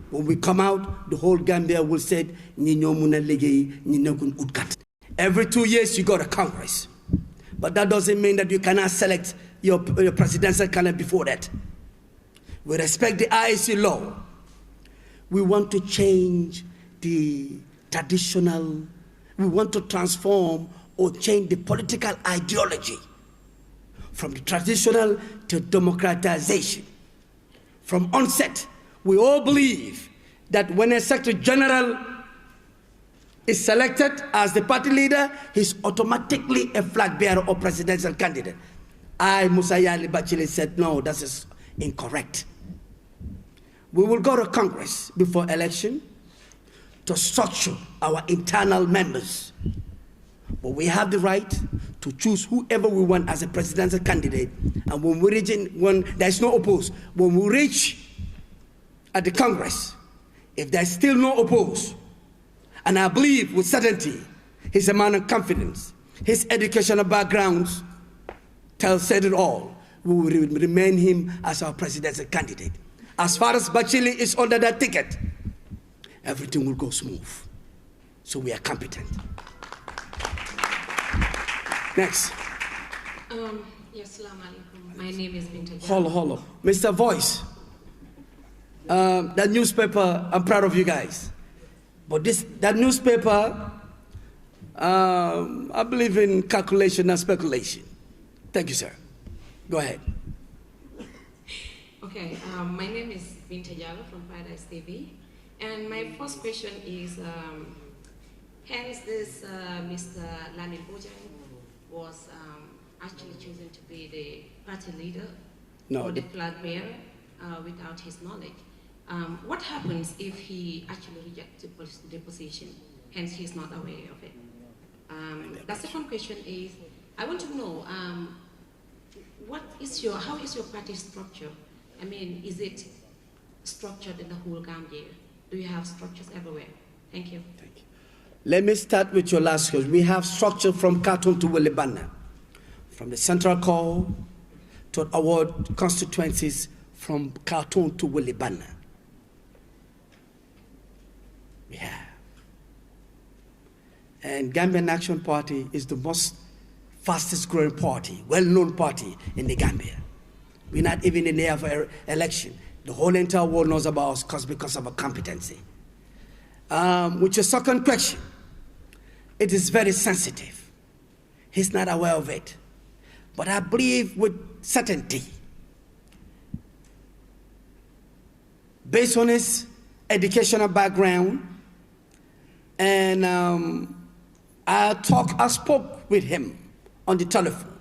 D: when we come out, the whole Gambia will say, every 2 years you go to Congress. But that doesn't mean that you cannot select your presidential candidate before that. We respect the IEC law. We want to change the traditional, we want to transform or change the political ideology from the traditional to democratization. From onset, we all believe that when a Secretary General is selected as the party leader, he's automatically a flag bearer or presidential candidate. Musa Batchilly said, no, that is incorrect. We will go to Congress before election to structure our internal members. But we have the right to choose whoever we want as a presidential candidate. And when there's no opposed, when we reach at the Congress, if there's still no opposed, and I believe with certainty, his amount of confidence, his educational backgrounds said it all, we will remain him as our presidential candidate. As far as Batchilly is under that ticket, everything will go smooth. So we are competent. Next.
H: Yes, Assalamu alaikum. My name is Binta.
D: Hold on. Mr. Voice, that newspaper, I'm proud of you guys. But that newspaper, I believe in calculation and speculation. Thank you, sir. Go ahead.
H: Okay, my name is Binta Jallo from Paradise TV. And my first question is, hence this Mr. Lamin Bojang was actually chosen to be the party leader or the flag bearer without his knowledge. What happens if he actually rejects the position, hence he's not aware of it? The second question is, I want to know, how is your party structure? I mean, is it structured in the whole Gambia? Do you have structures everywhere? Thank you.
D: Thank you. Let me start with your last question. We have structure from Khartoum to Wilibana, from the Central Core to our constituencies from Khartoum to Wilibana. We have. And Gambian Action Party is the most fastest growing party, well-known party in the Gambia. We're not even in the air for election. The whole entire world knows about us because of our competency. With your second question, it is very sensitive. He's not aware of it. But I believe with certainty, based on his educational background, and I spoke with him on the telephone,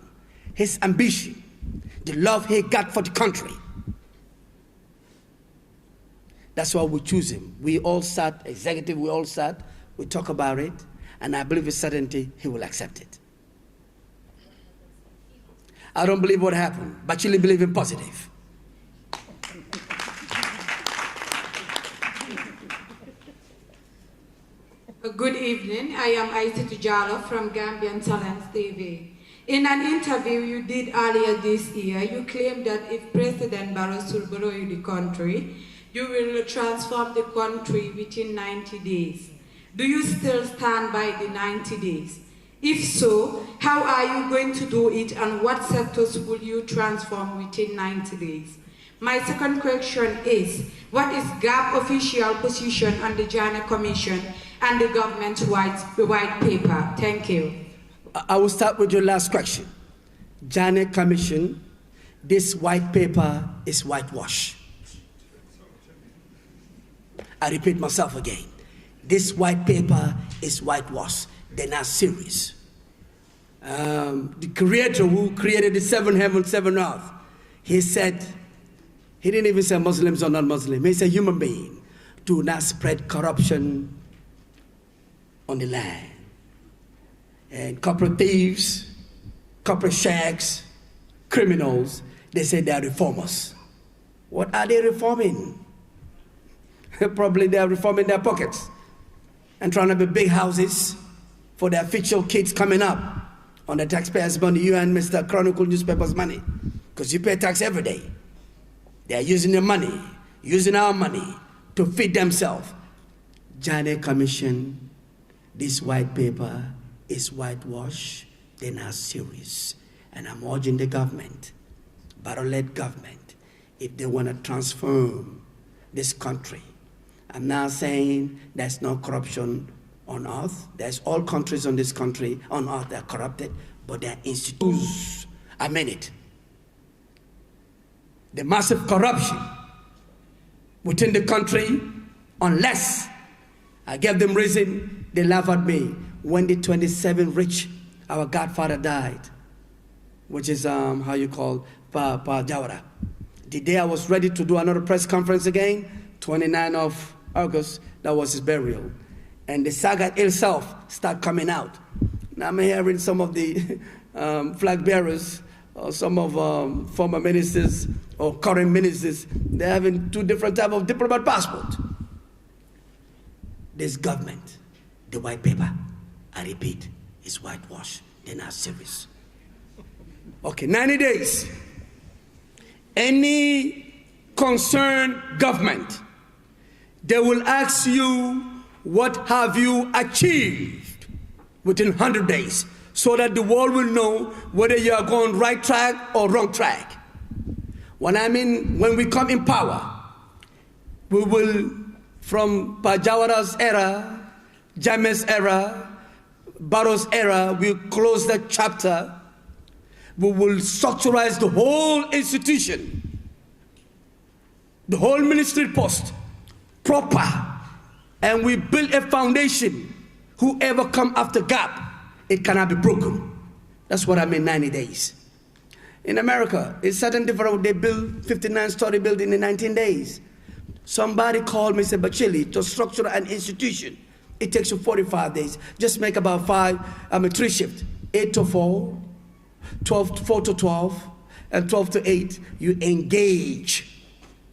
D: his ambition, the love he got for the country. That's why we choose him. We all sat, executive, we talk about it, and I believe with certainty he will accept it. I don't believe what happened, but Batchilly believe in positive.
I: Good evening. I am Aissatou Jallo from Gambian Talents TV. In an interview you did earlier this year, you claimed that if President Barrow should borrow you the country, you will transform the country within 90 days. Do you still stand by the 90 days? If so, how are you going to do it, and what sectors will you transform within 90 days? My second question is, what is GAP official position on the Janneh Commission and the government's white paper? Thank you.
D: I will start with your last question. Janneh Commission, this white paper is whitewash. I repeat myself again. This white paper is whitewash. They're not serious. The creator who created the seven heavens, seven earth, he said, he didn't even say Muslims or non-Muslim. He said human being. Do not spread corruption on the land. And corporate thieves, corporate shacks, criminals, they say they are reformers. What are they reforming? Probably they are reforming their pockets and trying to build big houses for their future kids coming up on the taxpayers' money, you and Mr. Chronicle newspaper's money, because you pay tax every day. They are using your money, using our money to feed themselves. Janneh Commission, this white paper is whitewash. They're not serious. And I'm urging the government, Barrow-led government, if they want to transform this country. I'm not saying there's no corruption on earth. There's all countries on this country, on earth, that are corrupted, but their institutions, I mean it. The massive corruption within the country, unless I give them reason, they laugh at me. When the 27 rich, our godfather died, which is, how you call, Pa Jawara. The day I was ready to do another press conference again, 29th of August, that was his burial. and the saga itself start coming out. Now I'm hearing some of the flag bearers, or some of former ministers or current ministers, they're having two different types of diplomat passport. This government, the white paper, I repeat, is whitewash. They're not serious. Okay, 90 days. Any concerned government, they will ask you, what have you achieved within 100 days, so that the world will know whether you are going right track or wrong track. When we come in power, we will, from Pajawara's era, Jammeh's era, Barrow's era, we'll close that chapter. We will structurize the whole institution, the whole ministry post, proper, and we build a foundation. Whoever come after gap, it cannot be broken. That's what I mean, 90 days. In America, it's certain different. They build 59-story building in 19 days. Somebody called Musa Batchilly to structure an institution. It takes you 45 days. Just make about 3 shifts, 8 to 4, 4 to 12, and 12 to 8. You engage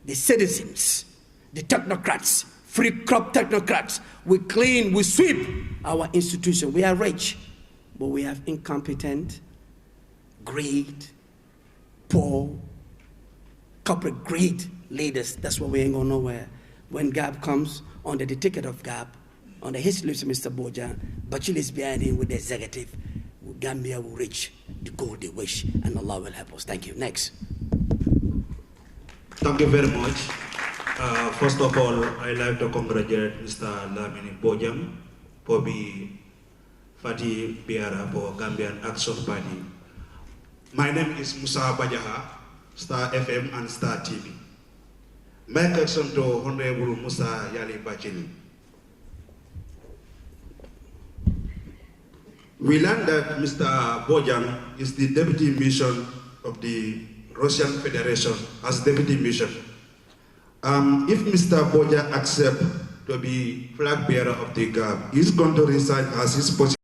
D: the citizens, the technocrats, free crop technocrats. We clean, we sweep our institution. We are rich, but we have incompetent, greed, poor, corporate greed leaders. That's why we ain't going nowhere. When GAP comes, under the ticket of GAP, under his lips, Mr. Bojan, Batchilly is behind him with the executive. Gambia will reach the goal they wish, and Allah will help us. Thank you. Next.
J: Thank you very much. First of all, I'd like to congratulate Mr. Lamini Bojang for being Fati Biara for Gambian Action Party. My name is Musa Batchilly, Star FM and Star TV. My question to Honorable Musa Batchilly. We learned that Mr. Bojang is the deputy mission of the Russian Federation as deputy mission. If Mr. Bojang accepts to be flag bearer of the GAP, he's going to resign as his position.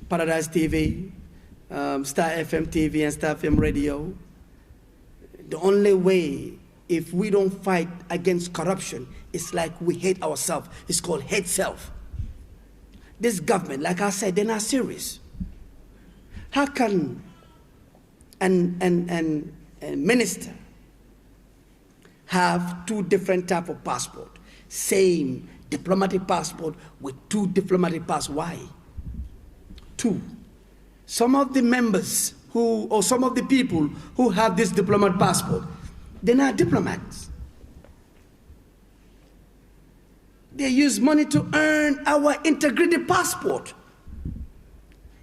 D: Paradise TV, Star FM TV, and Star FM Radio. The only way, if we don't fight against corruption, it's like we hate ourselves. It's called hate self. This government, like I said, they're not serious. How can a minister have two different types of passport? Same diplomatic passport with two diplomatic passports. Why? Two. Some of the members or some of the people who have this diplomat passport, they're not diplomats. They use money to earn our integrated passport.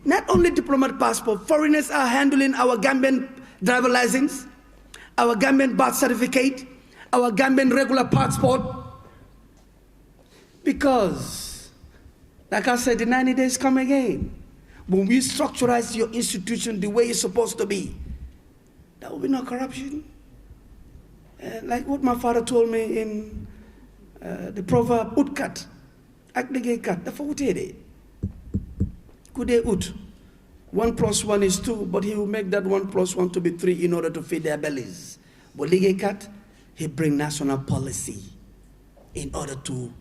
D: Not only diplomat passport, foreigners are handling our Gambian driver license, our Gambian birth certificate, our Gambian regular passport. Because, like I said, the 90 days come again. When we structurize your institution the way it's supposed to be, there will be no corruption. Like what my father told me in the proverb, utkat, akdegekat, the fawutede. Kude ut. 1 + 1 is 2, but he will make that 1 + 1 to be 3 in order to feed their bellies. But ligekat, he bring national policy in order to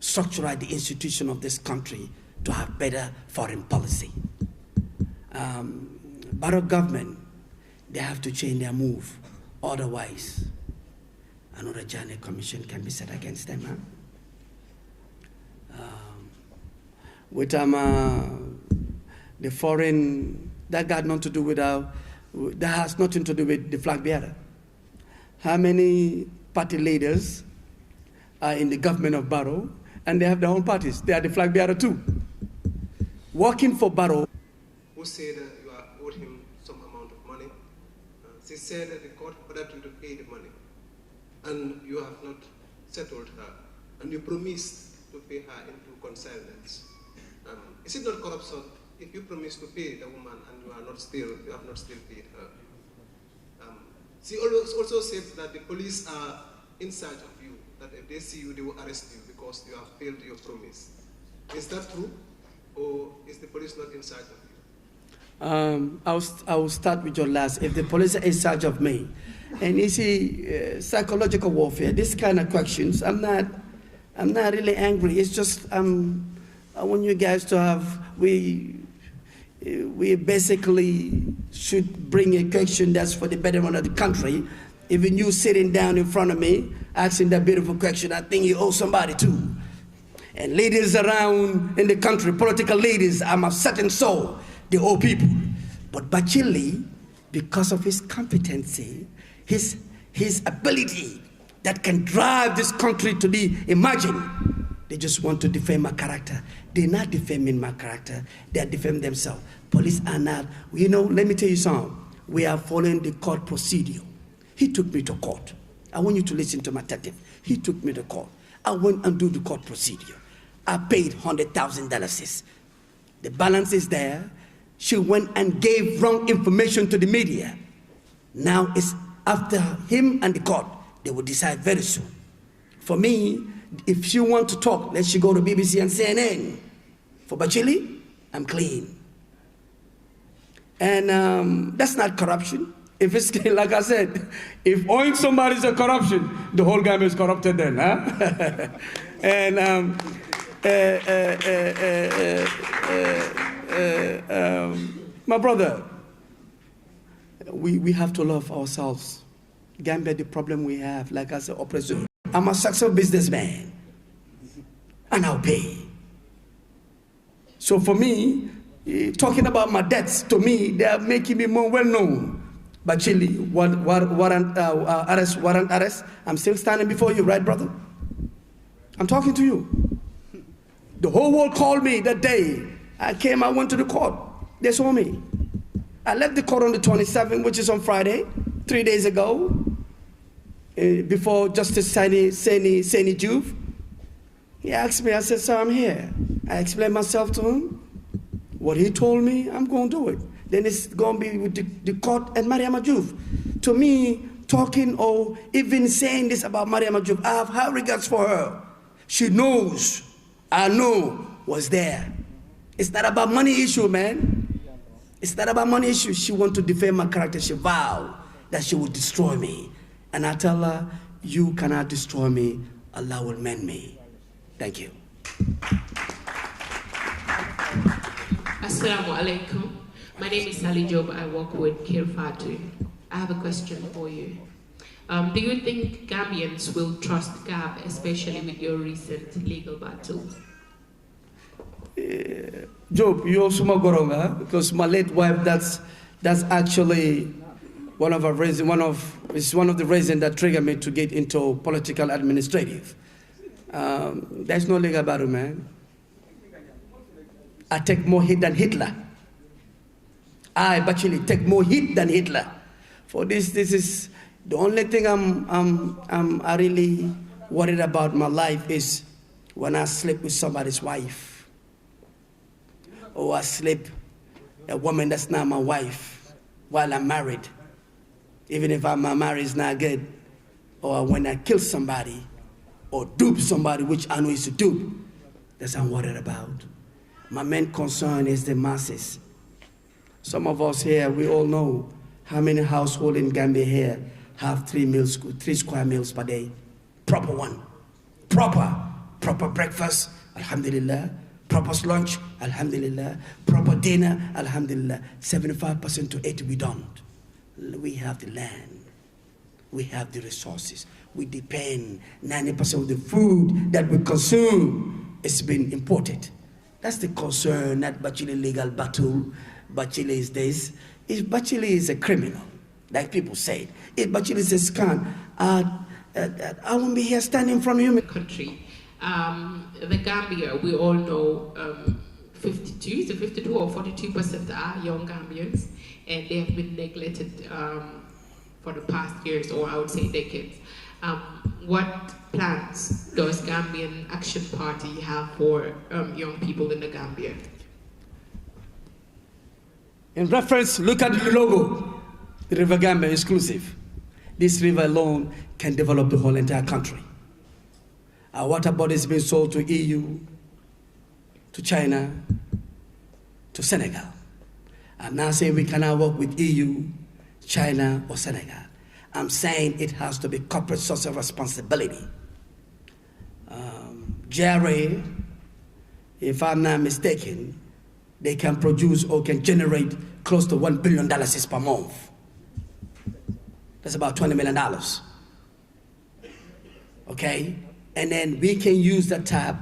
D: structure the institution of this country to have better foreign policy. Barrow government, they have to change their move. Otherwise, another Janneh Commission can be set against them. With the foreign, that got nothing to do with that has nothing to do with the flag bearer. How many party leaders are in the government of Barrow and they have their own parties? They are the flag bearer too. Working for Barrow.
K: Who said you are owed him some amount of money? She said that the court ordered you to pay the money, and you have not settled her, and you promised to pay her into consignments. Is it not corruption if you promise to pay the woman and you have not still paid her? She also said that the police are in search of you, that if they see you, they will arrest you because you have failed your promise. Is that true, or is the police not in charge of you?
D: I will start with your last. If the police are in charge of me, and you see, psychological warfare, this kind of questions, I'm not really angry. It's just I want you guys to have, we basically should bring a question that's for the betterment of the country. Even you sitting down in front of me, asking that beautiful question, I think you owe somebody too. And leaders around in the country, political leaders, I'm a certain soul, they owe people. But Batchilly, because of his competency, his ability that can drive this country to the imagine, they just want to defame my character. They're not defaming my character, they're defaming themselves. Police are not, you know, let me tell you something. We are following the court procedure. He took me to court. I want you to listen to my attentive. He took me to court. I went and do the court procedure. I paid $100,000. The balance is there. She went and gave wrong information to the media. Now it's after him and the court. They will decide very soon. For me, if she want to talk, let she go to BBC and CNN. For Batchilly, I'm clean. And that's not corruption. If it's, like I said, if owing somebody is a corruption, the whole game is corrupted then, huh? And my brother, we have to love ourselves. Gambia, the problem we have, like I said, oppressor. I'm a successful businessman, and I'll pay. So for me, talking about my debts, to me, they are making me more well-known. Batchilly, warrant arrest. I'm still standing before you, right, brother? I'm talking to you. The whole world called me that day. I went to the court. They saw me. I left the court on the 27th, which is on Friday, 3 days ago, before Justice Seni Juve. He asked me, I said, sir, I'm here. I explained myself to him. What he told me, I'm going to do it. Then it's going to be with the court and Mariama Juve. To me, talking or even saying this about Mariama Juve, I have high regards for her. She knows, I know, was there. It's not about money issue, man. It's not about money issue. She wants to defame my character. She vowed that she would destroy me. And I tell her, you cannot destroy me. Allah will mend me. Thank you.
L: Assalamu alaikum. My name is Sally Job. I work with Clarifies. I have a question for you. Do you think Gambians will trust GAB, especially with your recent legal battle?
D: Job, you also my goronga, because my late wife, that's actually one of the reasons that triggered me to get into political administrative. There's no legal battle, man. I take more hit than Hitler. I, Batchilly, take more hit than Hitler. For this is the only thing I really worried about in my life is when I sleep with somebody's wife, or I sleep a woman that's not my wife while I'm married, even if my marriage is not good, or when I kill somebody or dupe somebody, which I know is a dupe. That's what I'm worried about. My main concern is the masses. Some of us here, we all know how many households in Gambia here have 3 square meals per day. Proper one. Proper breakfast, alhamdulillah. Proper lunch, alhamdulillah. Proper dinner, alhamdulillah. 75% to 80% we don't. We have the land. We have the resources. We depend. 90% of the food that we consume is being imported. That's the concern, not Batchilly legal battle. Batchilly is this. If Batchilly is a criminal, like people say, if Batchilly is a scam, I won't be here standing from you.
L: Country. The Gambia, we all know 52 or 42% are young Gambians, and they have been neglected for the past years, or I would say decades. What plans does Gambian Action Party have for young people in the Gambia?
D: In reference, look at the logo, the River Gambia exclusive. This river alone can develop the whole entire country. Our water body is being sold to EU, to China, to Senegal. I'm not saying we cannot work with EU, China, or Senegal. I'm saying it has to be corporate social responsibility. JRA, if I'm not mistaken, they can produce or can generate close to $1 billion per month. That's about $20 million. Okay? And then we can use that tap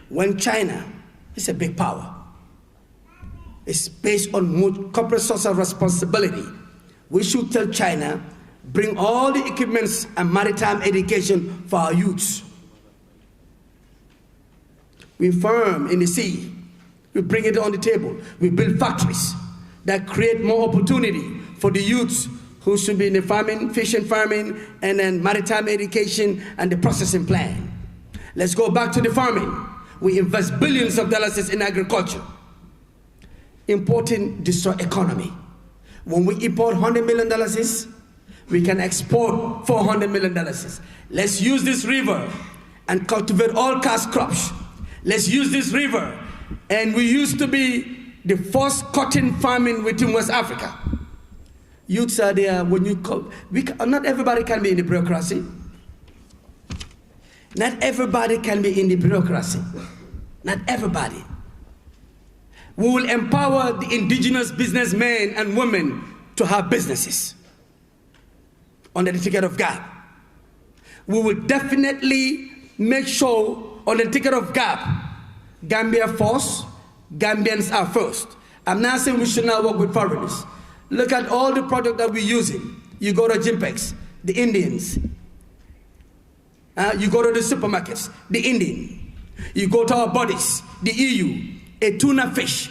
D: when China is a big power. It's based on corporate social responsibility. We should tell China, bring all the equipments and maritime education for our youths. We farm in the sea. We bring it on the table. We build factories that create more opportunity for the youths who should be in the farming, fishing, farming, and then maritime education and the processing plant. Let's go back to the farming. We invest billions of dollars in agriculture. Importing destroy economy. When we import $100 million, we can export $400 million. Let's use this river and cultivate all cash crops. Let's use this river. And we used to be the first cotton farming within West Africa. Youths are there when you call. Not everybody can be in the bureaucracy. Not everybody can be in the bureaucracy. Not everybody. We will empower the indigenous businessmen and women to have businesses under the ticket of God. We will definitely make sure on the ticket of God, Gambia first, Gambians are first. I'm not saying we should not work with foreigners. Look at all the products that we're using. You go to Jimpex, the Indians. You go to the supermarkets, the Indian. You go to our bodies, the EU. A tuna fish.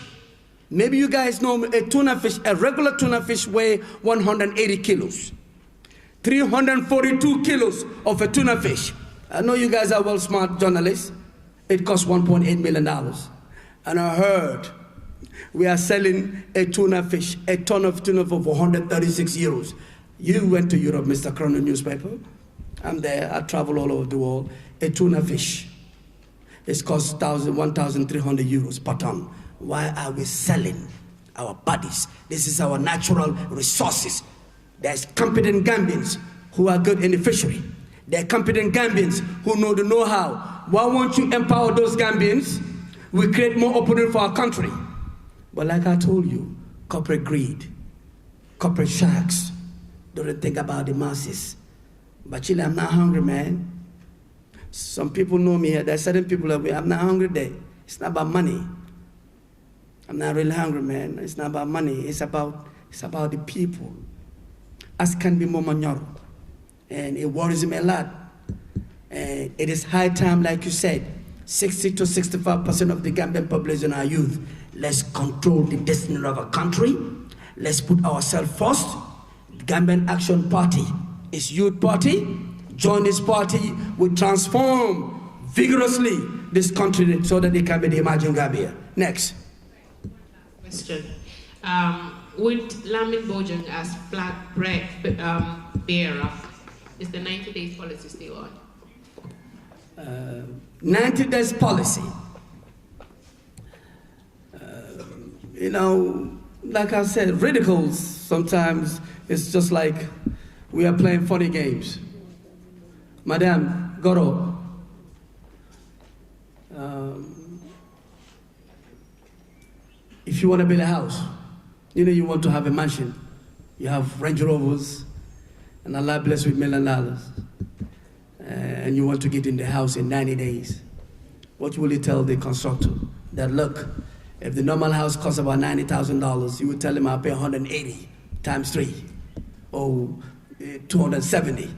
D: Maybe you guys know a tuna fish, a regular tuna fish weighs 180 kilos. 342 kilos of a tuna fish. I know you guys are well smart journalists. It costs $1.8 million. And I heard we are selling a tuna fish, a ton of tuna for 136 euros. You went to Europe, Mr. Chrono newspaper. I'm there, I travel all over the world. A tuna fish. It costs 1,300 euros per ton. Why are we selling our bodies? This is our natural resources. There's competent Gambians who are good in the fishery. There are competent Gambians who know the know-how. Why won't you empower those Gambians? We create more opportunity for our country. But like I told you, corporate greed, corporate sharks don't think about the masses. Batchilly, I'm not hungry, man. Some people know me here. There are certain people that I'm not hungry there. It's not about money. I'm not really hungry, man. It's not about money. It's about the people. As can be more manure. And it worries me a lot. And it is high time, like you said, 60 to 65% of the Gambian population are youth. Let's control the destiny of our country. Let's put ourselves first. The Gambian Action Party is youth party. Join this party. We transform vigorously this country so that it can be the imagined Gambia. Next.
L: Question. With Lamin Bojang as flag bearer, is the 90 days policy still on?
D: 90 days policy. You know, like I said, ridicules sometimes it's just like we are playing funny games. Madam Goro, if you want to build a house, you know you want to have a mansion, you have Range Rovers, and Allah bless with $1 million, and you want to get in the house in 90 days, what will you tell the constructor? That look, if the normal house costs about $90,000, you would tell him I'll pay 180 times 3, or 270,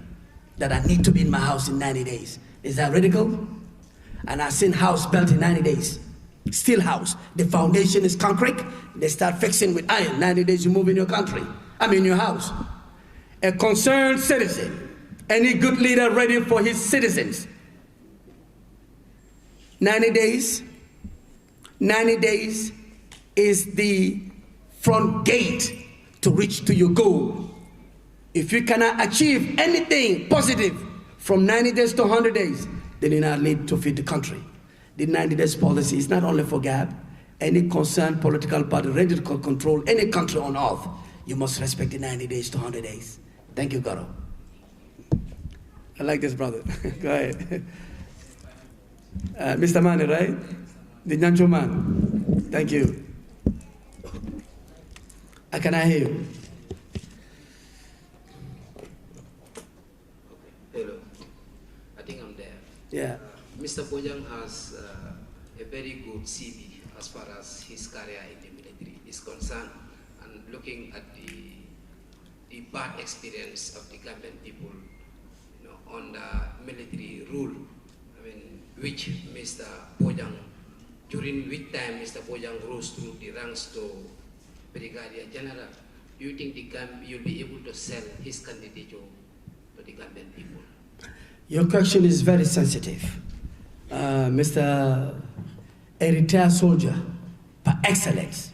D: that I need to be in my house in 90 days. Is that radical? And I've seen house built in 90 days. Steel house. The foundation is concrete. They start fixing with iron. 90 days you move in your country. Your house. A concerned citizen. Any good leader ready for his citizens. 90 days. 90 days is the front gate to reach to your goal. If you cannot achieve anything positive from 90 days to 100 days, they did not lead to feed the country. The 90 days policy is not only for GAB. Any concerned political party ready to control any country on earth, you must respect the 90 days to 100 days. Thank you, Garo. I like this brother. Go ahead. Mr. Mani, right? The Nyancho man. Thank you. Can I hear you?
E: Hello. I think I'm there.
D: Yeah.
E: Mr. Bojang has a very good CV as far as his career in the military is concerned, and looking at the bad experience of the Gambian people, you know, under military rule, I mean, which Mr. Bojang, during which time Mr. Bojang rose through the ranks to Brigadier General, do you think you'll be able to sell his candidature to the Gambian people?
D: Your question is very sensitive. A retired soldier par excellence.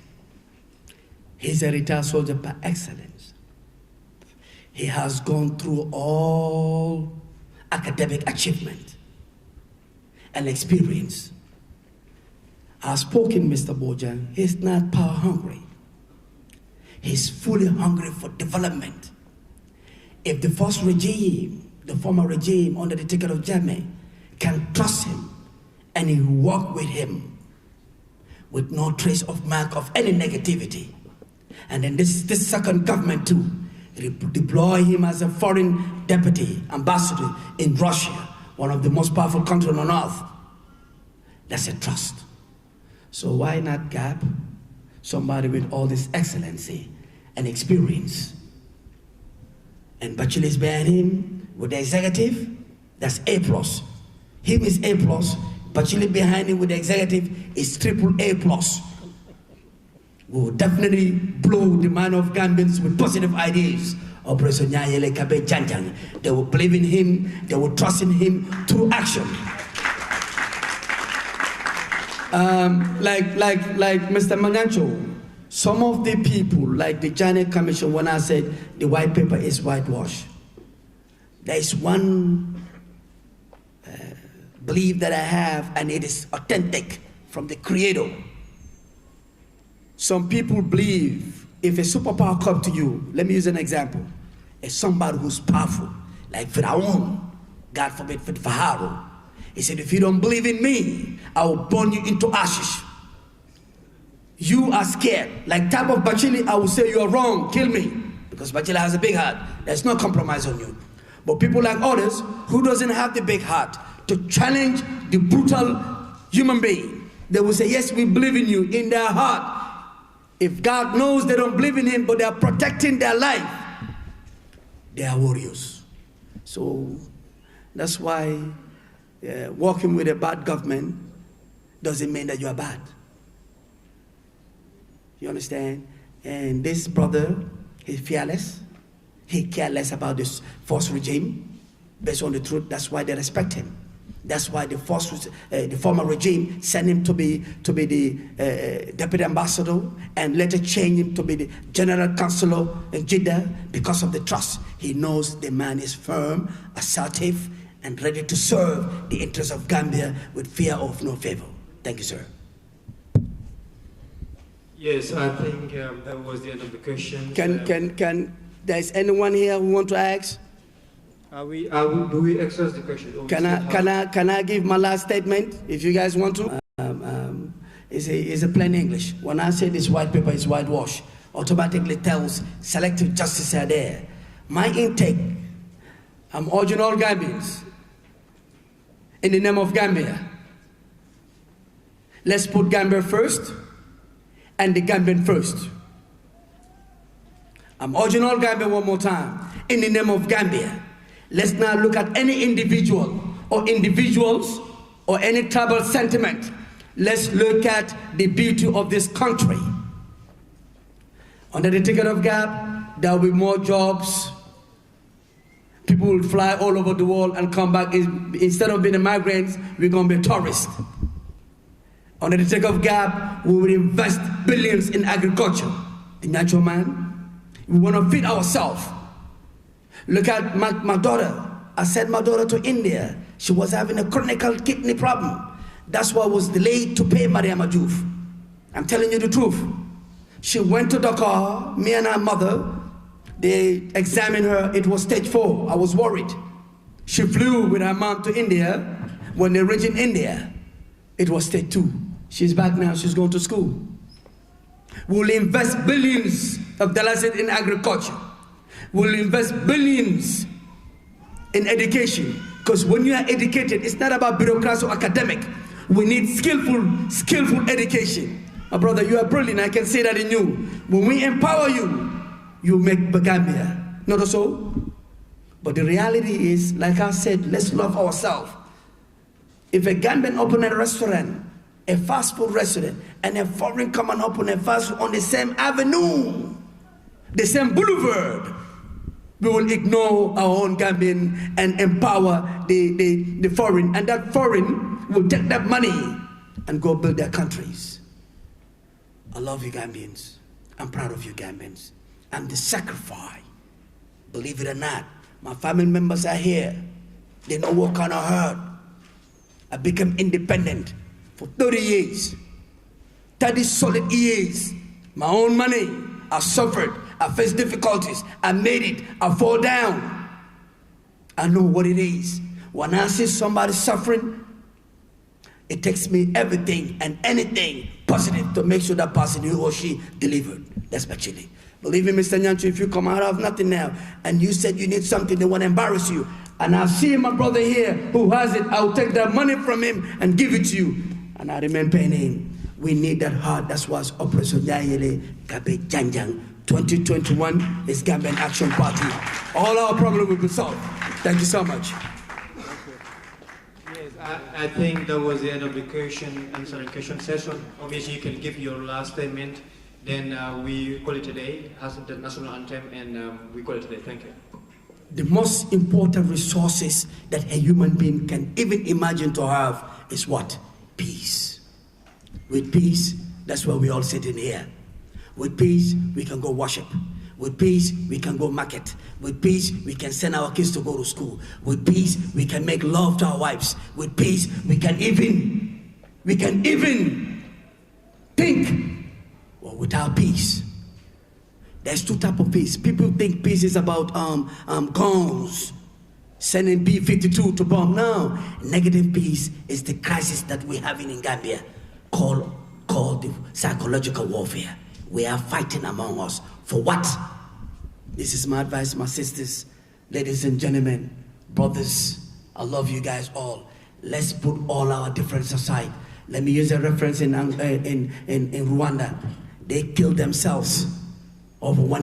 D: He's a retired soldier par excellence. He has gone through all academic achievement and experience. I've spoken, Mr. Bojang, he's not power hungry. He's fully hungry for development. If the first regime, the former regime under the ticket of Jammeh, can trust him and he work with him with no trace of mark of any negativity, and then this second government too, deploy him as a foreign deputy ambassador in Russia, one of the most powerful countries on earth, that's a trust. So why not gap somebody with all this excellency and experience? And Batchilly is behind him with the executive, that's A+. Him is A+, Batchilly behind him with the executive is triple A+. We will definitely blow the mind of Gambians with positive ideas. Operation Nyayele Kabe Janjang. They will believe in him, they will trust in him through action. Like Mr. Mangancho, some of the people, like the Janet Commission, when I said the white paper is whitewash, there is one belief that I have, and it is authentic from the Creator. Some people believe if a superpower comes to you, let me use an example, as somebody who's powerful, like Pharaoh, God forbid, Pharaoh. He said, if you don't believe in me, I will burn you into ashes. You are scared. Like type of Batchilly, I will say you are wrong, kill me. Because Batchilly has a big heart. There's no compromise on you. But people like others who doesn't have the big heart to challenge the brutal human being, they will say, yes, we believe in you, in their heart. If God knows they don't believe in him, but they are protecting their life, they are warriors. So that's why working with a bad government doesn't mean that you are bad. You understand? And this brother, he's fearless. He cares less about this force regime based on the truth. That's why they respect him. That's why the former regime sent him to be the deputy ambassador and later changed him to be the general counselor in Jeddah because of the trust. He knows the man is firm, assertive, and ready to serve the interests of Gambia with fear of no favor. Thank you, sir.
B: Yes, I think that was the end of the questions.
D: Can there's anyone here who want to ask?
B: Do we exhaust the question?
D: Can I give my last statement if you guys want to? It's a plain English. When I say this white paper is whitewash, automatically tells selective justice are there. My intake, I'm urging all Gambians in the name of Gambia. Let's put Gambia first and the Gambian first. I'm urging all Gambia one more time in the name of Gambia. Let's not look at any individual or individuals or any tribal sentiment. Let's look at the beauty of this country. Under the ticket of GAP, there will be more jobs. People will fly all over the world and come back. Instead of being migrants, we're going to be tourists. Under the ticket of GAP, we will invest billions in agriculture. The natural man, we want to feed ourselves. Look at my daughter, I sent my daughter to India. She was having a chronic kidney problem. That's why I was delayed to pay Mariama Diouf. I'm telling you the truth. She went to Dakar, me and her mother. They examined her, it was stage 4. I was worried. She flew with her mom to India. When they reached in India, it was stage 2. She's back now, she's going to school. We'll invest billions of dollars in agriculture. We'll invest billions in education. Because when you are educated, it's not about bureaucracy or academic. We need skillful education. My brother, you are brilliant, I can say that in you. When we empower you, you make Gambia. Not so? But the reality is, like I said, let's love ourselves. If a Gambian open a restaurant, a fast food restaurant, and a foreign come and open a fast food on the same avenue, the same boulevard, we will ignore our own Gambian and empower the foreign, and that foreign will take that money and go build their countries. I love you Gambians. I'm proud of you Gambians. I'm the sacrifice. Believe it or not, my family members are here. They know what kind of hurt. I became independent for 30 years. 30 solid years. My own money. I suffered. I faced difficulties. I made it. I fall down. I know what it is. When I see somebody suffering, it takes me everything and anything positive to make sure that person, he or she, delivered. That's Batchilly. Believe me, Mr. Nyanchu, if you come out of nothing now and you said you need something, they want to embarrass you, and I'll see my brother here who has it, I'll take that money from him and give it to you, and I remain paying him. We need that heart. That's why Operation Yayele Gabe Janjang 2021 is Gambian Action Party. All our problems will be solved. Thank you so much.
B: Yes, I think that was the end of the question session. Obviously, you can give your last statement. Then we call it a day, as the national anthem, and we call it a day. Thank you.
D: The most important resources that a human being can even imagine to have is what? Peace. With peace, that's why we all sit in here. With peace, we can go worship. With peace, we can go market. With peace, we can send our kids to go to school. With peace, we can make love to our wives. With peace, we can even think. Well, without peace, there's 2 types of peace. People think peace is about guns, sending B-52 to bomb. No, negative peace is the crisis that we have in Gambia, called the psychological warfare. We are fighting among us for what? This is my advice, my sisters, ladies and gentlemen, brothers. I love you guys all. Let's put all our differences aside. Let me use a reference in Rwanda. They killed themselves over one